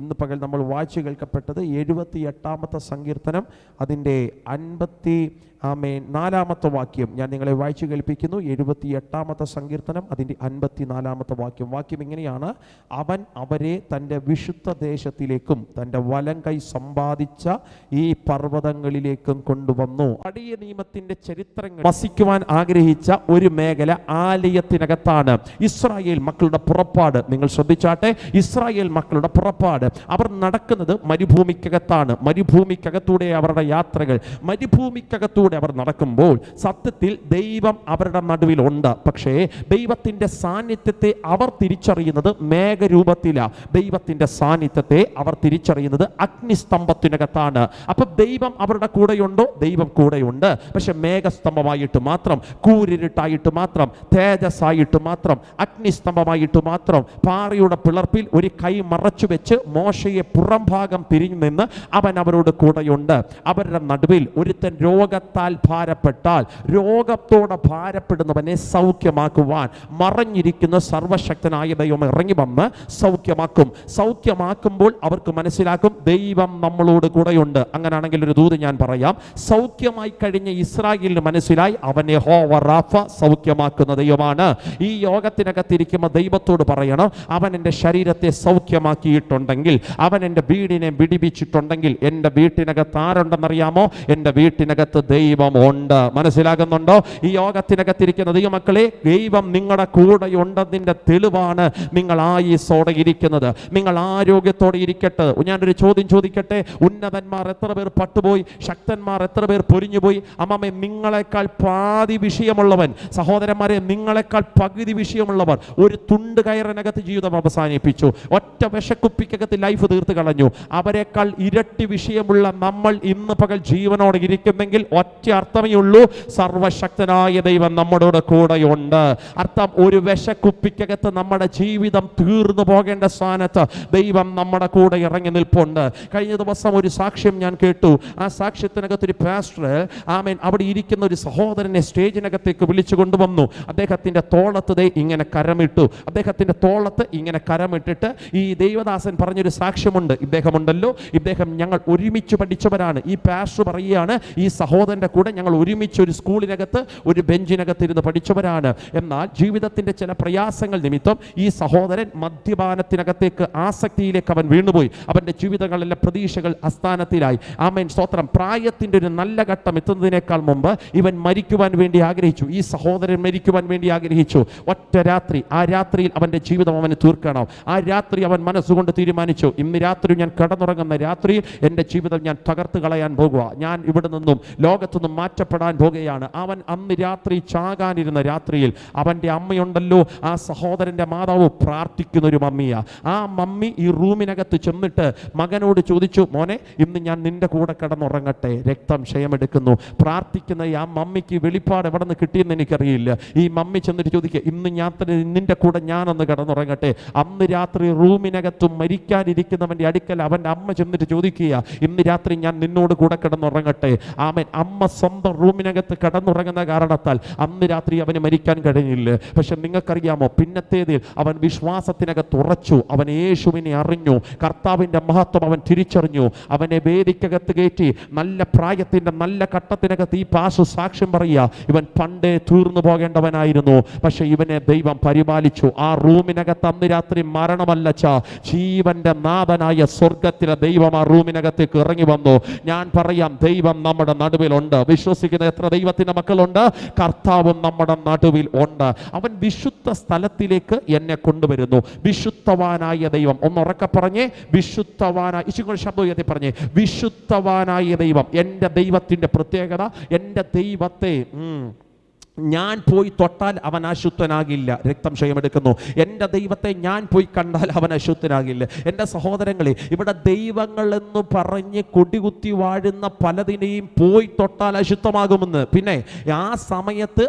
ഇന്ന് പകൽ നമ്മൾ വായിച്ചു കേൾക്കപ്പെട്ടത് 78-ാമത്തെ സങ്കീർത്തനം അതിൻ്റെ 54-ാമത്തെ വാക്യം ഞാൻ നിങ്ങളെ വായിച്ചു കേൾപ്പിക്കുന്നു. 78-ാമത്തെ സങ്കീർത്തനം അതിൻ്റെ 54-ാമത്തെ വാക്യം ഇങ്ങനെയാണ്: അവൻ അവരെ തൻ്റെ വിശുദ്ധ ദേശത്തിലേക്കും തൻ്റെ വലം കൈ സമ്പാദിച്ച ഈ പർവ്വതങ്ങളിലേക്കും കൊണ്ടുവന്നു. പഴയ നിയമത്തിൻ്റെ ചരിത്രങ്ങൾ വസിക്കുവാൻ ആഗ്രഹിച്ച ഒരു മേഖല ആലയത്തിനകത്താണ്. ഇസ്രായേൽ മക്കളുടെ പുറപ്പാട് നിങ്ങൾ ശ്രദ്ധിച്ചാട്ടെ. ഇസ്രായേൽ മക്കളുടെ പുറപ്പാട് അവർ നടക്കുന്നത് മരുഭൂമിക്കകത്താണ്. മരുഭൂമിക്കകത്തൂടെ അവരുടെ യാത്രകൾ. മരുഭൂമിക്കകത്തൂടെ അവർ നടക്കുമ്പോൾ സത്യത്തിൽ ദൈവം അവരുടെ നടുവിലുണ്ട്. പക്ഷേ ദൈവത്തിൻ്റെ സാന്നിധ്യത്തെ അവർ തിരിച്ചറിയുന്നത് മേഘരൂപത്തിലാണ്. ദൈവത്തിൻ്റെ സാന്നിധ്യത്തെ അവർ തിരിച്ചറിയുന്നത് അഗ്നിസ്തംഭത്തിനകത്താണ്. അപ്പം ദൈവം അവരുടെ കൂടെയുണ്ടോ? ദൈവം കൂടെയുണ്ട്. പക്ഷെ മേഘസ്തംഭമായിട്ട് മാത്രം, കൂരിരുട്ടായിട്ട് മാത്രം, തേജസ്സായിട്ട് മാത്രം, അഗ്നിസ്തംഭമായിട്ട് മാത്രം, പാറയുടെ പിളർപ്പിൽ ഒരു കൈ മറച്ചു വെച്ച് മോശയെ പുറം ഭാഗം തിരിഞ്ഞു നിന്ന് അവൻ അവരോട് കൂടെയുണ്ട്. അവരുടെ നടുവിൽ ഒരുത്തൻ രോഗത്താൽ ഭാരപ്പെട്ടാൽ രോഗത്തോടെ ഭാരപ്പെടുന്നവനെ സൗഖ്യമാക്കുവാൻ മറഞ്ഞിരിക്കുന്ന സർവശക്തനായ ദൈവം ഇറങ്ങി വന്ന് സൗഖ്യമാക്കുമ്പോൾ അവർക്ക് മനസ്സിലാക്കും ദൈവം നമ്മളോട് കൂടെയുണ്ട്. അങ്ങനെയാണെങ്കിൽ ഒരു ദൂത് ഞാൻ പറയാം. സൗഖ്യമായി കഴിഞ്ഞ ഇസ്രായേലിന് മനസ്സിലായി അവൻ യഹോവ റാഫ, സൗഖ്യമാക്കുന്ന ദൈവമാണ്. ഈ യോഗത്തിനകത്തിരിക്കുമ്പോൾ ദൈവത്തോട് പറയണം, അവൻ എൻ്റെ ശരീരത്തെ സൗഖ്യമാക്കിയിട്ടുണ്ടെങ്കിൽ, അവൻ എൻ്റെ വീടിനെ വിടിപ്പിച്ചിട്ടുണ്ടെങ്കിൽ, എൻ്റെ വീട്ടിനകത്ത് ആരുണ്ടെന്നറിയാമോ? എൻ്റെ വീട്ടിനകത്ത് ദൈവമുണ്ട്. മനസ്സിലാകുന്നുണ്ടോ? ഈ യോഗത്തിനകത്തിരിക്കുന്ന ദൈവമക്കളെ, ദൈവം നിങ്ങളുടെ കൂടെയുണ്ടെന്നതിൻ്റെ തെളിവാണ് നിങ്ങൾ ആയുസ്സോടെ ഇരിക്കുന്നത്. നിങ്ങൾ ആരോഗ്യത്തോടെ ഇരിക്കട്ടെ. ഞാനൊരു ചോദ്യം ചോദിക്കട്ടെ. ഉന്നതന്മാർ എത്ര പേർ പട്ടുപോയി? ശക്തന്മാർ എത്ര പേർ പൊരിഞ്ഞുപോയി? അമ്മമ്മേ, നിങ്ങളെക്കാൾ പാതി വിഷയമുള്ളവൻ, സഹോദരന്മാരെ നിങ്ങളെക്കാൾ പകുതി വിഷയമുള്ളവർ ഒരു തുണ്ട് കയറിനകത്ത് ജീവിതം അവസാനിപ്പിച്ചു. ഒറ്റ വിഷക്കുപ്പിക്കകത്ത് ലൈഫ് തീർത്ത് കളഞ്ഞു. അവരെക്കാൾ ഇരട്ടി വിഷയമുള്ള നമ്മൾ ഇന്ന് പകൽ ജീവനോടെ ഇരിക്കുന്നെങ്കിൽ ഒറ്റ അർത്ഥമേ ഉള്ളൂ, സർവശക്തനായ ദൈവം നമ്മുടെ കൂടെയുണ്ട്. അർത്ഥം, ഒരു വിഷക്കുപ്പിക്കകത്ത് നമ്മുടെ ജീവിതം തീർന്നു പോകേണ്ട സ്ഥാനത്ത് ദൈവം നമ്മുടെ കൂടെ ഇറങ്ങി നിൽപ്പുണ്ട്. കഴിഞ്ഞ ദിവസം ഒരു സാക്ഷ്യം ഞാൻ കേട്ടു. ആ സാക്ഷ്യത്തിനകത്തൊരു പാസ്റ്റർ അവിടെ ഇരിക്കുന്ന ഒരു സഹോദരനെ സ്റ്റേജിനകത്തേക്ക് വിളിച്ചു കൊണ്ടുവന്നു. അദ്ദേഹത്തിൻ്റെ തോളത്ത് ഇങ്ങനെ കരമിട്ടു. അദ്ദേഹത്തിൻ്റെ തോളത്ത് ഇങ്ങനെ കരമിട്ടിട്ട് ഈ ദൈവദാസൻ പറഞ്ഞൊരു സാക്ഷ്യമുണ്ട്. ഇദ്ദേഹം ഞങ്ങൾ ഒരുമിച്ച് പഠിച്ചവരാണ്. ഈ പാസ്റ്റർ പറയുകയാണ്, ഈ സഹോദരൻ്റെ കൂടെ ഞങ്ങൾ ഒരുമിച്ച് ഒരു സ്കൂളിനകത്ത് ഒരു ബെഞ്ചിനകത്ത് ഇരുന്ന് പഠിച്ചവരാണ്. എന്നാൽ ജീവിതത്തിൻ്റെ ചില പ്രയാസങ്ങൾ നിമിത്തം ഈ സഹോദരൻ മദ്യപാനത്തിനകത്തേക്ക്, ആസക്തിയിലേക്ക് അവൻ വീണുപോയി. അവൻ്റെ ജീവിതങ്ങളിലെ പ്രതീക്ഷകൾ അസ്ഥാനത്തിലായി. ആമേൻ, സ്തോത്രം. പ്രായത്തിൻ്റെ ഒരു നല്ല ഘട്ടം എത്തുന്നതിനേക്കാൾ മുമ്പ് ഇവൻ മരിക്കുവാൻ വേണ്ടി ആഗ്രഹിച്ചു. ഈ സഹോദരൻ മരിക്കുവാൻ വേണ്ടി ആഗ്രഹിച്ചു. ഒറ്റ രാത്രി, ആ രാത്രിയിൽ അവൻ്റെ ജീവിതം അവന് തീർക്കണം. ആ രാത്രി അവൻ മനസ്സുകൊണ്ട് തീരുമാനിച്ചു, ഇന്ന് രാത്രി ഞാൻ കിടന്നുറങ്ങുന്ന രാത്രിയിൽ എൻ്റെ ജീവിതം ഞാൻ തകർത്ത് കളയാൻ പോകുക. ഞാൻ ഇവിടെ നിന്നും ലോകത്തുനിന്നും മാറ്റപ്പെടാൻ പോകുകയാണ്. അവൻ അന്ന് രാത്രി ചാകാനിരുന്ന രാത്രിയിൽ അവൻ്റെ അമ്മയുണ്ടല്ലോ, ആ സഹോദരൻ്റെ മാതാവ് പ്രാർത്ഥിക്കുന്ന ഒരു മമ്മിയാ. ആ മമ്മി ഈ റൂമിനകത്ത് ചെന്നിട്ട് മകനോട് ചോദിച്ചു, മോനെ, ഇന്ന് ഞാൻ നിന്റെ കൂടെ കിടന്നുറങ്ങട്ടെ, രക്തം ക്ഷയമെടുക്കുന്നു. പ്രാർത്ഥിക്കുന്ന ആ മമ്മിക്ക് വെളിപ്പാട് എവിടെ നിന്ന് കിട്ടിയെന്ന് എനിക്കറിയില്ല. ഈ മമ്മി ചെന്നിട്ട് ചോദിക്കുക, ഇന്ന് നിന്റെ കൂടെ ഞാനൊന്ന് കിടന്നുറങ്ങട്ടെ. അന്ന് രാത്രി റൂമിനകത്ത് മരിക്കാനിരിക്കുന്നവൻ്റെ അടുക്കൽ അവൻ്റെ അമ്മ ചെന്നിട്ട് ചോദിക്കുക, ഇന്ന് രാത്രി ഞാൻ നിന്നോട് കൂടെ കിടന്നുറങ്ങട്ടെ. ആമേൻ. അമ്മ സ്വന്തം റൂമിനകത്ത് കിടന്നുറങ്ങുന്ന കാരണത്താൽ അന്ന് രാത്രി അവന് മരിക്കാൻ കഴിഞ്ഞില്ല. പക്ഷെ നിങ്ങൾക്കറിയാമോ, പിന്നത്തേതിൽ അവൻ വിശ്വാസത്തിനകത്ത് ഉറച്ചു. അവൻ യേശുവിനെ അറിഞ്ഞു. കർത്താവിൻ്റെ മഹത്വം അവൻ തിരിച്ചറിഞ്ഞു. അവനെ വേദിക്കകത്ത് കയറ്റി. നല്ല പ്രായത്തിൻ്റെ നല്ല ഘട്ടത്തിനകത്ത് ഈ പാസ്റ്റർ സാക്ഷ്യം പറയുക, ഇവൻ പണ്ടേ തീർന്നു പോകേണ്ടവനായിരുന്നു. പക്ഷെ ഇവനെ ദൈവം പരിപാലിച്ചു. ആ റൂമിനകത്ത് അന്ന് രാത്രി മരണമല്ല, ജീവന്റെ നാഥനായ സ്വർഗത്തിലെ ദൈവം ആ റൂമിനകത്തേക്ക് ഇറങ്ങി വന്നു. ഞാൻ പറയാം, ദൈവം നമ്മുടെ നടുവിലുണ്ട്. വിശ്വസിക്കുന്ന എത്ര ദൈവത്തിന്റെ മക്കളുണ്ട്? കർത്താവും നമ്മുടെ നടുവിൽ ഉണ്ട്. അവൻ വിശുദ്ധ സ്ഥലത്തിലേക്ക് എന്നെ കൊണ്ടുവരുന്നു. വിശുദ്ധവാനായ ദൈവം, ഒന്നുറക്കെ പറഞ്ഞേ, വിശുദ്ധവാനായ, ശബ്ദം ഉയർത്തി പറഞ്ഞേ, വിശുദ്ധവാനായ ദൈവം. എൻ്റെ ദൈവത്തിൻ്റെ പ്രത്യേകത, എൻ്റെ ദൈവത്തെ ഞാൻ പോയി തൊട്ടാൽ അവൻ അശുദ്ധനാകില്ല, രക്തം ക്ഷയമെടുക്കുന്നു. എൻ്റെ ദൈവത്തെ ഞാൻ പോയി കണ്ടാൽ അവൻ അശുദ്ധനാകില്ല. എൻ്റെ സഹോദരങ്ങളെ, ഇവിടെ ദൈവങ്ങളെന്ന് പറഞ്ഞ് കൊടികുത്തി വാഴുന്ന പലതിനെയും പോയി തൊട്ടാൽ അശുദ്ധമാകുമെന്ന്. പിന്നെ ആ സമയത്ത്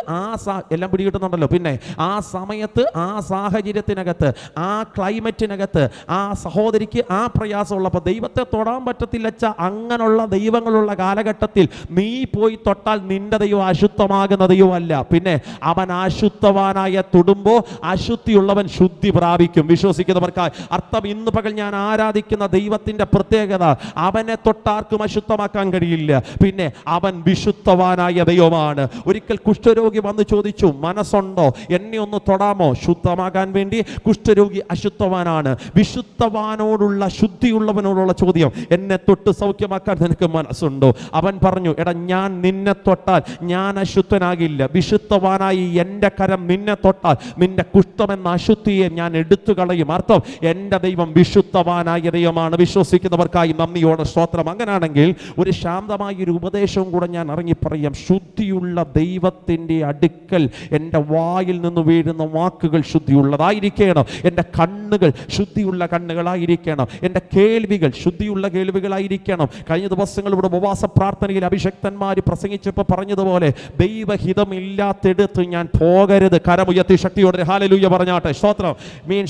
എല്ലാം പിടികിട്ടുന്നുണ്ടല്ലോ. പിന്നെ ആ സമയത്ത്, ആ സാഹചര്യത്തിനകത്ത്, ആ ക്ലൈമറ്റിനകത്ത് ആ സഹോദരിക്ക് ആ പ്രയാസമുള്ളപ്പോൾ ദൈവത്തെ തൊടാൻ പറ്റത്തില്ല. അങ്ങനെയുള്ള ദൈവങ്ങളുള്ള കാലഘട്ടത്തിൽ നീ പോയി തൊട്ടാൽ നിന്റെ ദൈവം അശുദ്ധമാകുന്ന ദൈവമല്ല. പിന്നെ അവൻ അശുദ്ധവാനായ തൊടുമ്പോൾ അശുദ്ധിയുള്ളവൻ ശുദ്ധി പ്രാപിക്കും. വിശ്വസിക്കുന്നവർക്കായി അർത്ഥം, ഇന്ന് പകൽ ഞാൻ ആരാധിക്കുന്ന ദൈവത്തിന്റെ പ്രത്യേകത, അവനെ തൊട്ടാർക്കും അശുദ്ധമാക്കാൻ കഴിയില്ല. പിന്നെ അവൻ വിശുദ്ധവാനായ ദൈവമാണ്. ഒരിക്കൽ കുഷ്ഠരോഗി വന്ന് ചോദിച്ചു, മനസ്സുണ്ടോ, എന്നെ ഒന്ന് തൊടാമോ? ശുദ്ധമാകാൻ വേണ്ടി. കുഷ്ഠരോഗി അശുദ്ധവാനാണ്. വിശുദ്ധവാനോടുള്ള ശുദ്ധിയുള്ളവനോടുള്ള ചോദ്യം, എന്നെ തൊട്ട് സൗഖ്യമാക്കാൻ നിനക്ക് മനസ്സുണ്ടോ? അവൻ പറഞ്ഞു, എടാ, ഞാൻ നിന്നെ തൊട്ടാൽ ഞാൻ അശുദ്ധനാകില്ല. വിശുദ്ധവാനായി എൻ്റെ കരം നിന്നെ തൊട്ടാൽ നിന്റെ കുഷ്ഠമെന്ന അശുദ്ധിയെ ഞാൻ എടുത്തു കളയും. അർത്ഥം, എൻ്റെ ദൈവം വിശുദ്ധവാനായ ദൈവമാണ്. വിശ്വസിക്കുന്നവർക്കായി നന്ദിയോടെ സ്തോത്രം. അങ്ങനെയാണെങ്കിൽ ഒരു ശാന്തമായ ഒരു ഉപദേശവും കൂടെ ഞാൻ ഇറങ്ങി പറയാം. ശുദ്ധിയുള്ള ദൈവത്തിൻ്റെ അടുക്കൽ എൻ്റെ വായിൽ നിന്ന് വീഴുന്ന വാക്കുകൾ ശുദ്ധിയുള്ളതായിരിക്കണം. എൻ്റെ കണ്ണുകൾ ശുദ്ധിയുള്ള കണ്ണുകളായിരിക്കണം. എൻ്റെ കേൾവികൾ ശുദ്ധിയുള്ള കേൾവികളായിരിക്കണം. കഴിഞ്ഞ ദിവസങ്ങൾ ഇവിടെ ഉപവാസ പ്രാർത്ഥനയിൽ അഭിഷക്തന്മാർ പ്രസംഗിച്ചപ്പോൾ പറഞ്ഞതുപോലെ, ദൈവഹിതമില്ലാത്തെടുത്ത് ഞാൻ പോകരുത്. കരമുയർത്തി ശക്തിയോടെ ഹല്ലേലൂയ പറഞ്ഞാട്ടെ. സ്തോത്രം.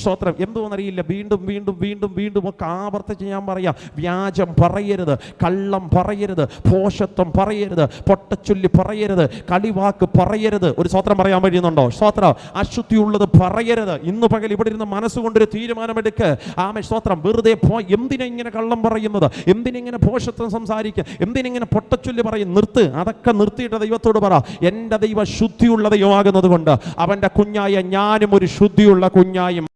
സ്തോത്രം. എന്തോന്നറിയില്ല, വീണ്ടും വീണ്ടും വീണ്ടും വീണ്ടും ഒക്കെ ആവർത്തിച്ച് ഞാൻ പറയാം. വ്യാജം പറയരുത്, കള്ളം പറയരുത്, ഭോഷത്വം പറയരുത്, പൊട്ടച്ചൊല്ലി പറയരുത്, കളിവാക്ക് പറയരുത്. ഒരു സ്തോത്രം പറയാൻ കഴിയുന്നുണ്ടോ? സ്തോത്രം. അശുദ്ധിയുള്ളത് പറയരുത്. ഇന്ന് പകൽ ഇവിടെ ഇരുന്ന് മനസ്സുകൊണ്ടൊരു തീരുമാനമെടുക്ക്. ആമേൻ. സ്തോത്രം. വെറുതെ എന്തിനെങ്ങനെ കള്ളം പറയുന്നത്, എന്തിനെങ്ങനെ ഭോഷത്വം സംസാരിക്കുക, എന്തിനെങ്ങനെ പൊട്ടച്ചൊല്ലി പറയും? നിർത്ത്. അതൊക്കെ നിർത്തിയിട്ട് ദൈവത്തോട് പറ, എൻ്റെ ദൈവം ശുദ്ധിയുള്ള ദൈവമാകുന്നത് കൊണ്ട് അവൻ്റെ കുഞ്ഞായ ഞാനും ഒരു ശുദ്ധിയുള്ള കുഞ്ഞായും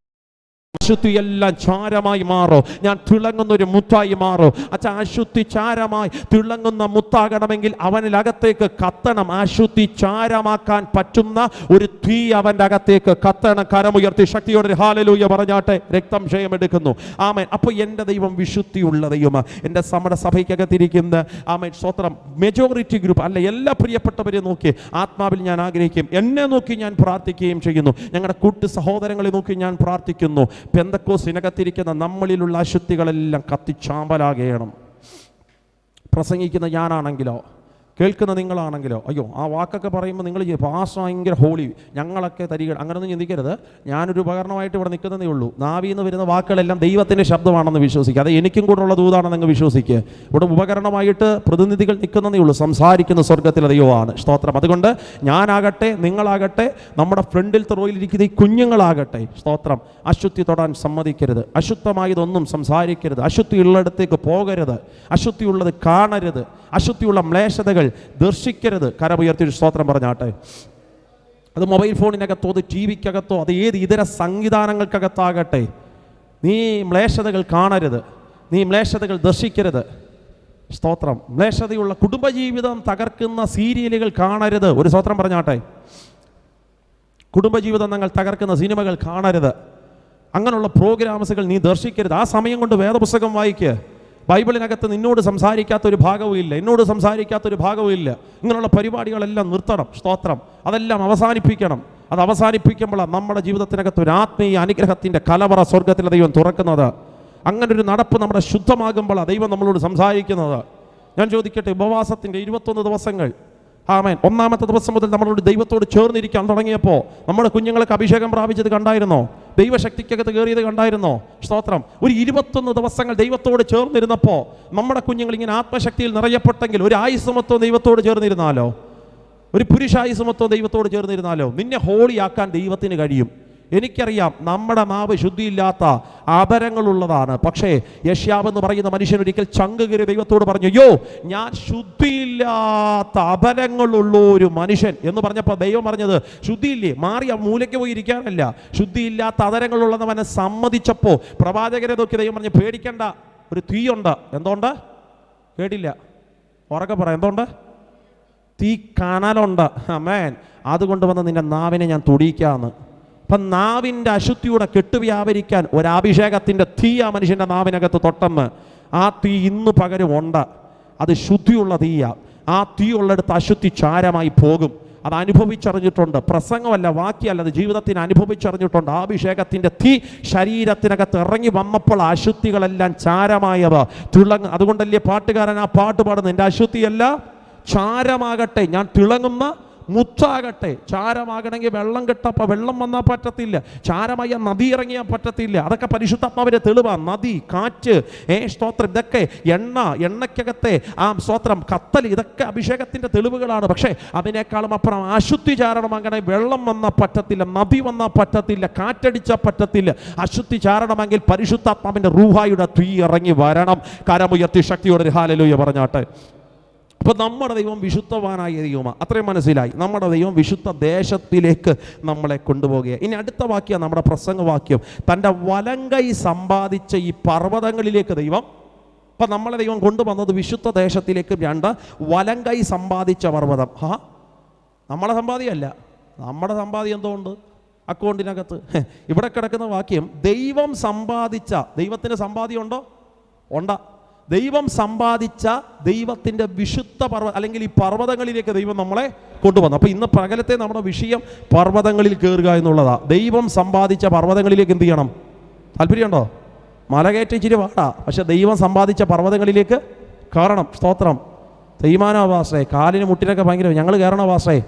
അശുദ്ധിയെല്ലാം ചാരമായി മാറോ. ഞാൻ തിളങ്ങുന്നൊരു മുത്തായി മാറോ. അച്ഛാ, അശുദ്ധി ചാരമായി തിളങ്ങുന്ന മുത്താകണമെങ്കിൽ അവനിൽ അകത്തേക്ക് കത്തണം. അശുദ്ധി ചാരമാക്കാൻ പറ്റുന്ന ഒരു തീ അവൻ്റെ അകത്തേക്ക് കത്തണം. കരമുയർത്തി ശക്തിയോടെ ഹല്ലേലൂയ പറഞ്ഞാട്ടെ. രക്തം ക്ഷയമെടുക്കുന്നു. ആമേൻ. അപ്പോൾ എൻ്റെ ദൈവം വിശുദ്ധിയുള്ള ദൈവമാണ്. എൻ്റെ നമ്മുടെ സഭയ്ക്കകത്തിരിക്കുന്ന ആമേൻ സ്തോത്രം മെജോറിറ്റി ഗ്രൂപ്പ് അല്ല, എല്ലാ പ്രിയപ്പെട്ടവരെ നോക്കി ആത്മാവിൽ ഞാൻ ആഗ്രഹിക്കും. എന്നെ നോക്കി ഞാൻ പ്രാർത്ഥിക്കുകയും ചെയ്യുന്നു. ഞങ്ങളുടെ കൂട്ടു സഹോദരങ്ങളെ നോക്കി ഞാൻ പ്രാർത്ഥിക്കുന്നു. പെന്തക്കോസിനകത്തിരിക്കുന്ന നമ്മളിലുള്ള അശുദ്ധികളെല്ലാം കത്തിച്ചാമ്പലാകണം. പ്രസംഗിക്കുന്ന ഞാനാണെങ്കിലോ കേൾക്കുന്ന നിങ്ങളാണെങ്കിലോ, അയ്യോ ആ വാക്കൊക്കെ പറയുമ്പോൾ നിങ്ങൾ പാസ്റ്റർ ഭയങ്കര ഹോളി, ഞങ്ങളൊക്കെ തരിക, അങ്ങനെയൊന്നും ചിന്തിക്കരുത്. ഞാനൊരു ഉപകരണമായിട്ട് ഇവിടെ നിൽക്കുന്നതേ ഉള്ളൂ. നാവിൽ നിന്ന് വരുന്ന വാക്കുകളെല്ലാം ദൈവത്തിൻ്റെ ശബ്ദമാണെന്ന് വിശ്വസിക്കുക. അത് എനിക്കും കൂടെ ഉള്ള ദൂതാണെന്ന് നിങ്ങൾ വിശ്വസിക്കുക. ഇവിടെ ഉപകരണമായിട്ട് പ്രതിനിധികൾ നിൽക്കുന്നതേ ഉള്ളൂ. സംസാരിക്കുന്ന സ്വർഗത്തിലെ ദൈവമാണ്. സ്തോത്രം. അതുകൊണ്ട് ഞാനാകട്ടെ, നിങ്ങളാകട്ടെ, നമ്മുടെ ഫ്രണ്ടിൽ റോയിലിരിക്കുന്ന ഈ കുഞ്ഞുങ്ങളാകട്ടെ, സ്തോത്രം, അശുദ്ധി തൊടാൻ സമ്മതിക്കരുത്. അശുദ്ധമായതൊന്നും സംസാരിക്കരുത്. അശുദ്ധി ഉള്ളിടത്തേക്ക് പോകരുത്. അശുദ്ധിയുള്ളത് കാണരുത്. അശുദ്ധിയുള്ള മ്ലേച്ഛതകൾ ദർശിക്കരുത്. കരമുയർത്തിയൊരു സ്തോത്രം പറഞ്ഞാട്ടെ. അത് മൊബൈൽ ഫോണിനകത്തോ, അത് ടി വിക്കകത്തോ, അത് ഏത് ഇതര സംവിധാനങ്ങൾക്കകത്താകട്ടെ, നീ മ്ലേച്ഛതകൾ കാണരുത്. നീ മ്ലേച്ഛതകൾ ദർശിക്കരുത്. സ്തോത്രം. മ്ലേച്ഛതയുള്ള കുടുംബജീവിതം തകർക്കുന്ന സീരിയലുകൾ കാണരുത്. ഒരു സ്തോത്രം പറഞ്ഞാട്ടെ. കുടുംബജീവിതം നിങ്ങൾ തകർക്കുന്ന സിനിമകൾ കാണരുത്. അങ്ങനെയുള്ള പ്രോഗ്രാംസുകൾ നീ ദർശിക്കരുത്. ആ സമയം കൊണ്ട് വേദപുസ്തകം വായിക്കുക. ബൈബിളിനകത്ത് നിന്നോട് സംസാരിക്കാത്തൊരു ഭാഗവും ഇല്ല, എന്നോട് സംസാരിക്കാത്തൊരു ഭാഗവും ഇല്ല. ഇങ്ങനെയുള്ള പരിപാടികളെല്ലാം നിർത്തണം. സ്തോത്രം. അതെല്ലാം അവസാനിപ്പിക്കണം. അത് അവസാനിപ്പിക്കുമ്പോഴാണ് നമ്മുടെ ജീവിതത്തിനകത്ത് ഒരു ആത്മീയ അനുഗ്രഹത്തിൻ്റെ കലവറ സ്വർഗത്തിലെ ദൈവം തുറക്കുന്നത്. അങ്ങനൊരു നടപ്പ് നമ്മുടെ ശുദ്ധമാകുമ്പോഴാണ് ദൈവം നമ്മളോട് സംസാരിക്കുന്നത്. ഞാൻ ചോദിക്കട്ടെ, ഉപവാസത്തിൻ്റെ 21 ദിവസങ്ങൾ, ആമേൻ, ഒന്നാമത്തെ ദിവസം മുതൽ നമ്മളോട് ദൈവത്തോട് ചേർന്നിരിക്കാൻ തുടങ്ങിയപ്പോൾ നമ്മുടെ കുഞ്ഞുങ്ങൾക്ക് അഭിഷേകം പ്രാപിച്ചത് കണ്ടായിരുന്നോ? ദൈവശക്തിക്കകത്ത് കയറിയത് കണ്ടായിരുന്നോ? സ്തോത്രം. ഒരു 21 ദിവസങ്ങൾ ദൈവത്തോട് ചേർന്നിരുന്നപ്പോൾ നമ്മുടെ കുഞ്ഞുങ്ങൾ ഇങ്ങനെ ആത്മശക്തിയിൽ നിറയപ്പെട്ടെങ്കിൽ, ഒരു ആയുസ്സുമത്വം ദൈവത്തോട് ചേർന്നിരുന്നാലോ, ഒരു പുരുഷായുസ്സുമത്വം ദൈവത്തോട് ചേർന്നിരുന്നാലോ, നിന്നെ ഹോളിയാക്കാൻ ദൈവത്തിന് കഴിയും. എനിക്കറിയാം നമ്മുടെ നാവ് ശുദ്ധിയില്ലാത്ത ആഭരങ്ങളുള്ളതാണ്. പക്ഷേ യശ്യാവെന്ന് പറയുന്ന മനുഷ്യൻ ഒരിക്കൽ ചങ്കുകയറി ദൈവത്തോട് പറഞ്ഞു, അയ്യോ ഞാൻ ശുദ്ധിയില്ലാത്ത അപരങ്ങളുള്ള ഒരു മനുഷ്യൻ എന്ന് പറഞ്ഞപ്പോൾ ദൈവം പറഞ്ഞത്, ശുദ്ധിയില്ലേ, മാറി ആ മൂലയ്ക്ക് പോയി ഇരിക്കാനല്ല, ശുദ്ധിയില്ലാത്ത അതരങ്ങളുള്ളവനെ സമ്മതിച്ചപ്പോൾ പ്രവാചകരെ നോക്കി ദൈവം പറഞ്ഞു, പേടിക്കണ്ട, ഒരു തീയുണ്ട്. എന്തുകൊണ്ട്? കേട്ടില്ല, ഉറക്കെ പറ. എന്തുകൊണ്ട്? തീ കനലുണ്ട്. ആമേൻ. അതുകൊണ്ട് വന്ന് നിന്റെ നാവിനെ ഞാൻ തുടിക്കാന്ന്. അപ്പം നാവിൻ്റെ അശുദ്ധിയുടെ കെട്ടുവ്യാപരിക്കാൻ ഒരഭിഷേകത്തിൻ്റെ തീ ആ മനുഷ്യൻ്റെ നാവിനകത്ത് തൊട്ടെന്ന്. ആ തീ ഇന്ന് പകരം ഉണ്ട്. അത് ശുദ്ധിയുള്ള തീയാ. ആ തീ ഉള്ളിടത്ത് അശുദ്ധി ചാരമായി പോകും. അത് അനുഭവിച്ചറിഞ്ഞിട്ടുണ്ട്. പ്രസംഗമല്ല, വാക്യമല്ല, അത് ജീവിതത്തിന് അനുഭവിച്ചറിഞ്ഞിട്ടുണ്ട്. ആ അഭിഷേകത്തിൻ്റെ തീ ശരീരത്തിനകത്ത് ഇറങ്ങി വന്നപ്പോൾ അശുദ്ധികളെല്ലാം ചാരമായത് അതുകൊണ്ടല്ലേ പാട്ടുകാരൻ ആ പാട്ട് പാടുന്നത്, എൻ്റെ അശുദ്ധിയല്ല ചാരമാകട്ടെ, ഞാൻ തിളങ്ങുന്ന മുത്താകട്ടെ. ചാരമാകണമെങ്കിൽ വെള്ളം കിട്ടപ്പോൾ വെള്ളം വന്നാൽ പറ്റത്തില്ല, ചാരമായ നദി ഇറങ്ങിയാൽ പറ്റത്തില്ല. അതൊക്കെ പരിശുദ്ധാത്മാവിന്റെ തെളിവാണ്. നദി, കാറ്റ്, സ്തോത്രം, ഇതൊക്കെ എണ്ണയ്ക്കകത്തെ സ്തോത്രം, കത്തൽ, ഇതൊക്കെ അഭിഷേകത്തിന്റെ തെളിവുകളാണ്. പക്ഷേ അതിനേക്കാളും അപ്പുറം അശുദ്ധി ചാരണമെങ്കിൽ വെള്ളം വന്നാൽ പറ്റത്തില്ല, നദി വന്നാൽ പറ്റത്തില്ല, കാറ്റടിച്ചാൽ പറ്റത്തില്ല. അശുദ്ധി ചാരണമെങ്കിൽ പരിശുദ്ധാത്മാവിന്റെ റൂഹായുടെ തീ ഇറങ്ങി വരണം. കരമുയർത്തി ശക്തിയോടെ ഹല്ലേലൂയ പറഞ്ഞാട്ടെ. അപ്പോൾ നമ്മുടെ ദൈവം വിശുദ്ധവാനായ ദൈവമാണ്, അത്രയും മനസ്സിലായി. നമ്മുടെ ദൈവം വിശുദ്ധ ദേശത്തിലേക്ക് നമ്മളെ കൊണ്ടുപോകുക. ഇനി അടുത്ത വാക്യം നമ്മുടെ പ്രസംഗവാക്യം, തൻ്റെ വലങ്കൈ സമ്പാദിച്ച ഈ പർവ്വതങ്ങളിലേക്ക് ദൈവം, അപ്പം നമ്മളെ ദൈവം കൊണ്ടുവന്നത് വിശുദ്ധ ദേശത്തിലേക്ക്. രണ്ട്, വലങ്കൈ സമ്പാദിച്ച പർവ്വതം. നമ്മളെ സമ്പാദ്യമല്ല, നമ്മുടെ സമ്പാദ്യം എന്തുകൊണ്ട് അക്കൗണ്ടിനകത്ത്. ഇവിടെ കിടക്കുന്ന വാക്യം, ദൈവം സമ്പാദിച്ച, ദൈവത്തിന് സമ്പാദ്യം ഉണ്ടോ? ഉണ്ട. ദൈവം സമ്പാദിച്ച ദൈവത്തിൻ്റെ വിശുദ്ധ പർവ്വതം, അല്ലെങ്കിൽ ഈ പർവ്വതങ്ങളിലേക്ക് ദൈവം നമ്മളെ കൊണ്ടുവന്നു. അപ്പോൾ ഇന്ന് പകലത്തെ നമ്മുടെ വിഷയം പർവ്വതങ്ങളിൽ കയറുക എന്നുള്ളതാണ്. ദൈവം സമ്പാദിച്ച പർവ്വതങ്ങളിലേക്ക് എന്ത് ചെയ്യണം? താല്പര്യമുണ്ടോ? മലകയറ്റം ഇച്ചിരി പാടാ, പക്ഷെ ദൈവം സമ്പാദിച്ച പർവ്വതങ്ങളിലേക്ക് കയറണം. സ്തോത്രം. തേയ്മാനോ പാസ്റ്റേ, കാലിന് മുട്ടിനൊക്കെ ഭയങ്കര, ഞങ്ങൾ കയറണോ പാസ്റ്റേ?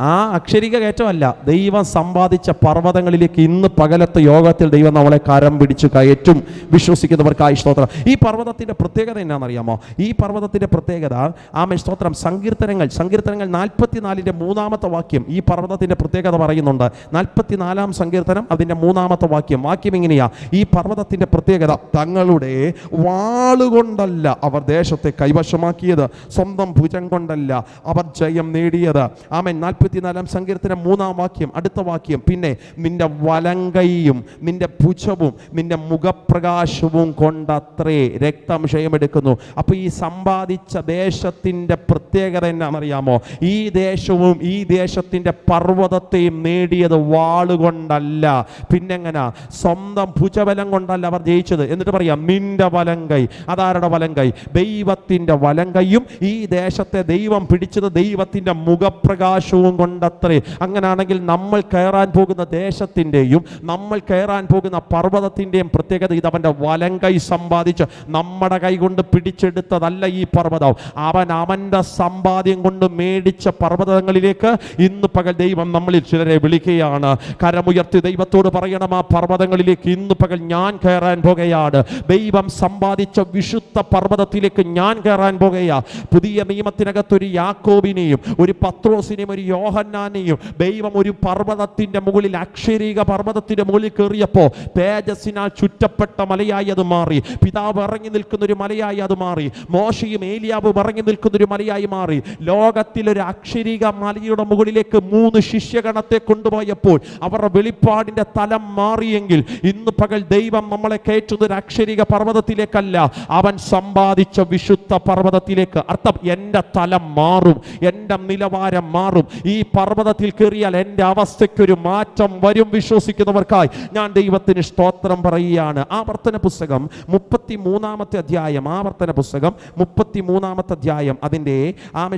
ആ അക്ഷരിക കയറ്റമല്ല, ദൈവം സമ്പാദിച്ച പർവ്വതങ്ങളിലേക്ക് ഇന്ന് പകലത്തെ യോഗത്തിൽ ദൈവം നമ്മളെ കരം പിടിച്ചു കയറ്റും. വിശ്വസിക്കുന്നവർക്കായി സ്തോത്രം. ഈ പർവ്വതത്തിൻ്റെ പ്രത്യേകത എന്നാണെന്നറിയാമോ? ഈ പർവ്വതത്തിൻ്റെ പ്രത്യേകത, സ്തോത്രം, സങ്കീർത്തനങ്ങൾ 44-ന്റെ 3-ാമത്തെ വാക്യം ഈ പർവ്വതത്തിൻ്റെ പ്രത്യേകത പറയുന്നുണ്ട്. 44-ാം സങ്കീർത്തനം അതിൻ്റെ 3-ാമത്തെ വാക്യം ഇങ്ങനെയാ: ഈ പർവ്വതത്തിൻ്റെ പ്രത്യേകത, തങ്ങളുടെ വാളുകൊണ്ടല്ല അവർ ദേശത്തെ കൈവശമാക്കിയത്, സ്വന്തം ഭുജം കൊണ്ടല്ല അവർ ജയം നേടിയത്. ആമേൻ. 44-ാം സങ്കീർത്തനം 3-ാം വാക്യം, അടുത്ത വാക്യം, പിന്നെ നിന്റെ വലങ്കൈയും നിന്റെ ഭുജവും നിന്റെ മുഖപ്രകാശവും കൊണ്ടത്രേ രക്തം ക്ഷയമെടുക്കുന്നു. അപ്പോൾ ഈ സമ്പാദിച്ച ദേശത്തിൻ്റെ പ്രത്യേകത എന്നാണെന്നറിയാമോ? ഈ ദേശവും ഈ ദേശത്തിൻ്റെ പർവ്വതത്തെയും നേടിയത് വാളുകൊണ്ടല്ല, പിന്നെങ്ങനാ? സ്വന്തം ഭുജബലം കൊണ്ടല്ല അവർ ജയിച്ചത്. എന്നിട്ട് പറയാം, നിന്റെ വലങ്കൈ. അതാരുടെ വലങ്കൈ? ദൈവത്തിൻ്റെ വലങ്കൈയും. ഈ ദേശത്തെ ദൈവം പിടിച്ചത് ദൈവത്തിൻ്റെ മുഖപ്രകാശവും കൊണ്ടത്രേ. അങ്ങനാണെങ്കിൽ നമ്മൾ കയറാൻ പോകുന്ന ദേശത്തിൻ്റെയും നമ്മൾ കയറാൻ പോകുന്ന പർവ്വതത്തിൻ്റെയും പ്രത്യേകത ഇത് അവൻ്റെ വലങ്കൈ സമ്പാദിച്ച്, നമ്മുടെ കൈ കൊണ്ട് പിടിച്ചെടുത്തതല്ല ഈ പർവ്വതം. അവൻ്റെ സമ്പാദ്യം കൊണ്ട് മേടിച്ച പർവ്വതങ്ങളിലേക്ക് ഇന്ന് പകൽ ദൈവം നമ്മളിൽ ചിലരെ വിളിക്കുകയാണ്. കരമുയർത്തി ദൈവത്തോട് പറയണം, ആ പർവ്വതങ്ങളിലേക്ക് ഇന്ന് പകൽ ഞാൻ കയറാൻ പോകുകയാണ്. ദൈവം സമ്പാദിച്ച വിശുദ്ധ പർവ്വതത്തിലേക്ക് ഞാൻ കയറാൻ പോകുകയാണ്. പുതിയ നിയമത്തിനകത്തൊരു യാക്കോബിനെയും ഒരു പത്രോസിനെയും ഒരു യോഹന്നാനെയും ദൈവം ഒരു പർവ്വതത്തിന്റെ മുകളിൽ, അക്ഷരീക പർവ്വതത്തിന്റെ മുകളിൽ കയറിയപ്പോൾ തേജസ്സിനാൽ ചുറ്റപ്പെട്ട മലയായി അത് മാറി. പിതാവ് ഇറങ്ങി നിൽക്കുന്ന ഒരു മലയായി അത് മാറി. മോശയും ഏലിയാവും ഇറങ്ങി നിൽക്കുന്ന ഒരു മലയായി മാറി. ലോകത്തിലൊരു അക്ഷരീക മലയുടെ മുകളിലേക്ക് 3 ശിഷ്യഗണത്തെ കൊണ്ടുപോയപ്പോൾ അവരുടെ വെളിപ്പാടിന്റെ തലം മാറിയെങ്കിൽ ഇന്ന് പകൽ ദൈവം നമ്മളെ കയറ്റുന്ന ഒരു അക്ഷരീക പർവ്വതത്തിലേക്കല്ല, അവൻ സമ്പാദിച്ച വിശുദ്ധ പർവ്വതത്തിലേക്ക്. അർത്ഥം, എൻ്റെ തലം മാറും, എൻ്റെ നിലവാരം മാറും. ഈ പർവ്വതത്തിൽ കയറിയാൽ എൻ്റെ അവസ്ഥയ്ക്കൊരു മാറ്റം വരും. വിശ്വസിക്കുന്നവർക്കായി ഞാൻ ദൈവത്തിന് സ്തോത്രം പറയുകയാണ്. ആവർത്തന പുസ്തകം 33-ാമത്തെ അധ്യായം, ആവർത്തന പുസ്തകം 33-ാമത്തെ അധ്യായം അതിൻ്റെ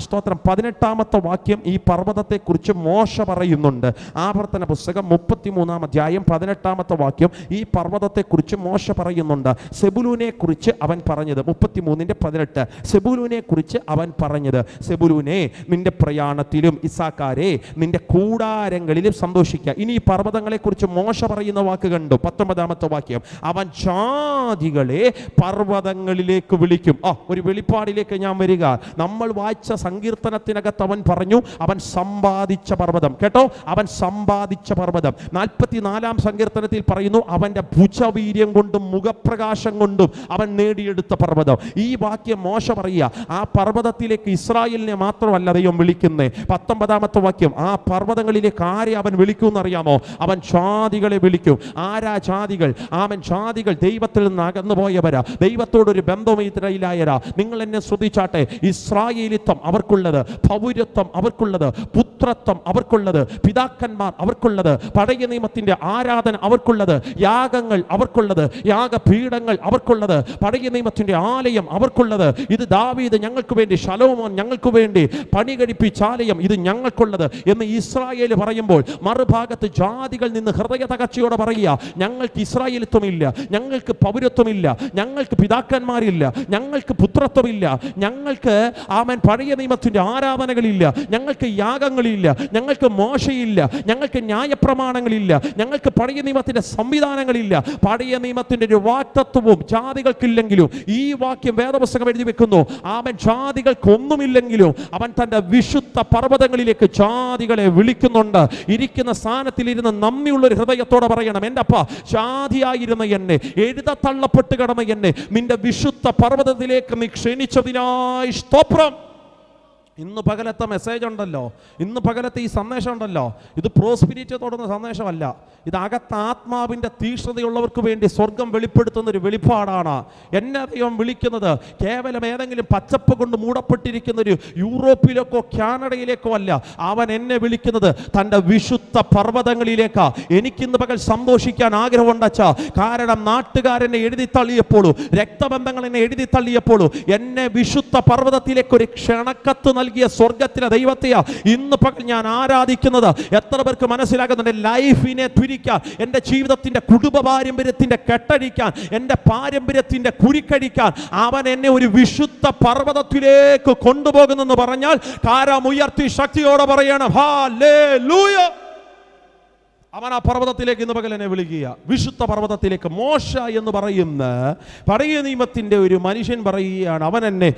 സ്തോത്രം 18-ാമത്തെ വാക്യം ഈ പർവ്വതത്തെക്കുറിച്ച് മോശ പറയുന്നുണ്ട്. ആവർത്തന പുസ്തകം 33-ാം അധ്യായം 18-ാമത്തെ വാക്യം ഈ പർവ്വതത്തെക്കുറിച്ച് മോശ പറയുന്നുണ്ട്. സെബുലൂനെ കുറിച്ച് അവൻ പറഞ്ഞത് 33-18. സെബുലൂനെ കുറിച്ച് അവൻ പറഞ്ഞത്, സെബുലൂനെ നിന്റെ പ്രയാണത്തിലും ഇസാക്കാരെ നിന്റെ കൂടാരങ്ങളിലും സന്തോഷിക്കുക. ഇനി ഈ പർവ്വതങ്ങളെ കുറിച്ച് മോശ പറയുന്ന വാക്ക് കണ്ടു. 19-ാമത്തെ വാക്യം, അവൻ ജാതികളെ പർവ്വതങ്ങളിലേക്ക് വിളിക്കും. ഒരു വെളിപ്പാടിലേക്ക് ഞാൻ വരിക. നമ്മൾ വായിച്ച സങ്കീർത്തനത്തിനകത്ത് അവൻ പറഞ്ഞു, അവൻ സമ്പാദിച്ച പർവ്വതം. കേട്ടോ, അവൻ സമ്പാദിച്ച പർവ്വതം. 44-ാം സങ്കീർത്തനത്തിൽ പറയുന്നു, അവൻ്റെ ഭുജവീര്യം കൊണ്ടും മുഖപ്രകാശം കൊണ്ടും അവൻ നേടിയെടുത്ത പർവ്വതം. ഈ വാക്യം മോശ പറയുക, ആ പർവ്വതത്തിലേക്ക് ഇസ്രായേലിനെ മാത്രമല്ല ദൈവം വിളിക്കുന്നേ. 19-ാമത്തെ വാക്യം, ആ പർവ്വതങ്ങളിലേക്ക് ആരെ അവൻ വിളിക്കുമെന്നറിയാമോ? അവൻ ജാതികളെ വിളിക്കും. ആരാ ജാതികൾ? അവൻ ജാതികൾ ദൈവത്തിൽ നിന്ന് അകന്നു പോയവരാ, ദൈവത്തോടൊരു ബന്ധമില്ലായവരാ. നിങ്ങൾ എന്നെ ശ്രദ്ധിച്ചാട്ടെ, ഇസ്രായേലിത്വം അവർക്കുള്ളത്, പൗരത്വം അവർക്കുള്ളത്, പുത്രത്വം അവർക്കുള്ളത്, പിതാക്കന്മാർ അവർക്കുള്ളത്, പഴയ നിയമത്തിന്റെ ആരാധന അവർക്കുള്ളത്, യാഗങ്ങൾ അവർക്കുള്ളത്, യാഗപീഠങ്ങൾ അവർക്കുള്ളത്, പഴയ നിയമത്തിന്റെ ആലയം അവർക്കുള്ളത്. ഇത് ദാവീദ് ഞങ്ങൾക്ക് വേണ്ടി, ശലോമോൻ ഞങ്ങൾക്ക് വേണ്ടി പണി കഴിപ്പിച്ച ആലയം, ഇത് ഞങ്ങൾക്ക് ഞങ്ങൾക്കുള്ളത് എന്ന് ഇസ്രായേൽ പറയുമ്പോൾ, മറുഭാഗത്ത് ജാതികൾ നിന്ന് ഹൃദയ തകർച്ചയോടെ പറയുക, ഞങ്ങൾക്ക് ഇസ്രായേലിത്വമില്ല, ഞങ്ങൾക്ക് പൗരത്വമില്ല, ഞങ്ങൾക്ക് പിതാക്കന്മാരില്ല, ഞങ്ങൾക്ക് പുത്രത്വമില്ല, ഞങ്ങൾക്ക് പഴയ നിയമത്തിന്റെ ആരാധനകളില്ല, ഞങ്ങൾക്ക് യാഗങ്ങളില്ല, ഞങ്ങൾക്ക് മോശയില്ല, ഞങ്ങൾക്ക് ന്യായപ്രമാണങ്ങളില്ല, ഞങ്ങൾക്ക് പഴയ നിയമത്തിന്റെ സംവിധാനങ്ങളില്ല. പഴയ നിയമത്തിന്റെ ഒരു വാക്തത്വവും ജാതികൾക്കില്ലെങ്കിലും ഈ വാക്യം വേദപുസ്തകം എഴുതി വെക്കുന്നു. ജാതികൾക്കൊന്നുമില്ലെങ്കിലും അവൻ തന്റെ വിശുദ്ധ പർവ്വതങ്ങളിലേക്ക് ജാതികളെ വിളിക്കുന്നുണ്ട്. ഇരിക്കുന്ന സ്ഥാനത്തിലിരുന്ന് നന്ദിയുള്ളൊരു ഹൃദയത്തോടെ പറയണം, എൻ്റെ അപ്പ, ജാതിയായിരുന്ന എന്നെ, എഴുതത്തള്ളപ്പെട്ട് കിടന്ന എന്നെ നിന്റെ വിശുദ്ധ പർവ്വതത്തിലേക്ക് നീ ക്ഷണിച്ചതിനായി സ്തോത്രം. ഇന്ന് പകലത്തെ മെസ്സേജ് ഉണ്ടല്ലോ, ഇന്ന് പകലത്തെ ഈ സന്ദേശം ഉണ്ടല്ലോ, ഇത് പ്രോസ്പിരിറ്റി തൊടുന്ന സന്ദേശമല്ല. ഇത് അകത്ത് ആത്മാവിൻ്റെ തീക്ഷ്ണതയുള്ളവർക്ക് വേണ്ടി സ്വർഗം വെളിപ്പെടുത്തുന്ന ഒരു വെളിപ്പാടാണ്. എന്നെ ദൈവം വിളിക്കുന്നത് കേവലം ഏതെങ്കിലും പച്ചപ്പ് കൊണ്ട് മൂടപ്പെട്ടിരിക്കുന്ന ഒരു യൂറോപ്പിലേക്കോ കാനഡയിലേക്കോ അല്ല. അവൻ എന്നെ വിളിക്കുന്നത് തൻ്റെ വിശുദ്ധ പർവ്വതങ്ങളിലേക്കാ. എനിക്കിന്ന് പകൽ സന്തോഷിക്കാൻ ആഗ്രഹമുണ്ടച്ചാ. കാരണം നാട്ടുകാരെന്നെ എഴുതിത്തള്ളിയപ്പോഴും, രക്തബന്ധങ്ങൾ എന്നെ എഴുതിത്തള്ളിയപ്പോഴും എന്നെ വിശുദ്ധ പർവ്വതത്തിലേക്ക് ഒരു ക്ഷണക്കത്ത് നൽകിയ സ്വർഗത്തിലെ ദൈവത്തെയാ ഇന്ന് പകൽ ഞാൻ ആരാധിക്കുന്നത്. എത്ര പേർക്ക് മനസ്സിലാകുന്നുണ്ട്? ലൈഫിനെ പിരിക്കാൻ, എൻ്റെ ജീവിതത്തിന്റെ കുടുംബ പാരമ്പര്യത്തിന്റെ കെട്ടഴിക്കാൻ, എൻ്റെ പാരമ്പര്യത്തിന്റെ കുരുക്കഴിക്കാൻ അവൻ എന്നെ ഒരു വിശുദ്ധ പർവ്വതത്തിലേക്ക് കൊണ്ടുപോകുന്നെന്ന് പറഞ്ഞാൽ കാരമുയർത്തി ശക്തിയോടെ പറയണം ഹല്ലേലൂയ. അവൻ ആ പർവ്വതത്തിലേക്ക് ഇന്ന് പകൽ എന്നെ വിളിക്കുക, വിശുദ്ധ പർവ്വതത്തിലേക്ക്. മോശ എന്ന് പറയുന്ന പഴയ നിയമത്തിന്റെ ഒരു മനുഷ്യൻ പറയുകയാണ്, അവൻ എന്നെ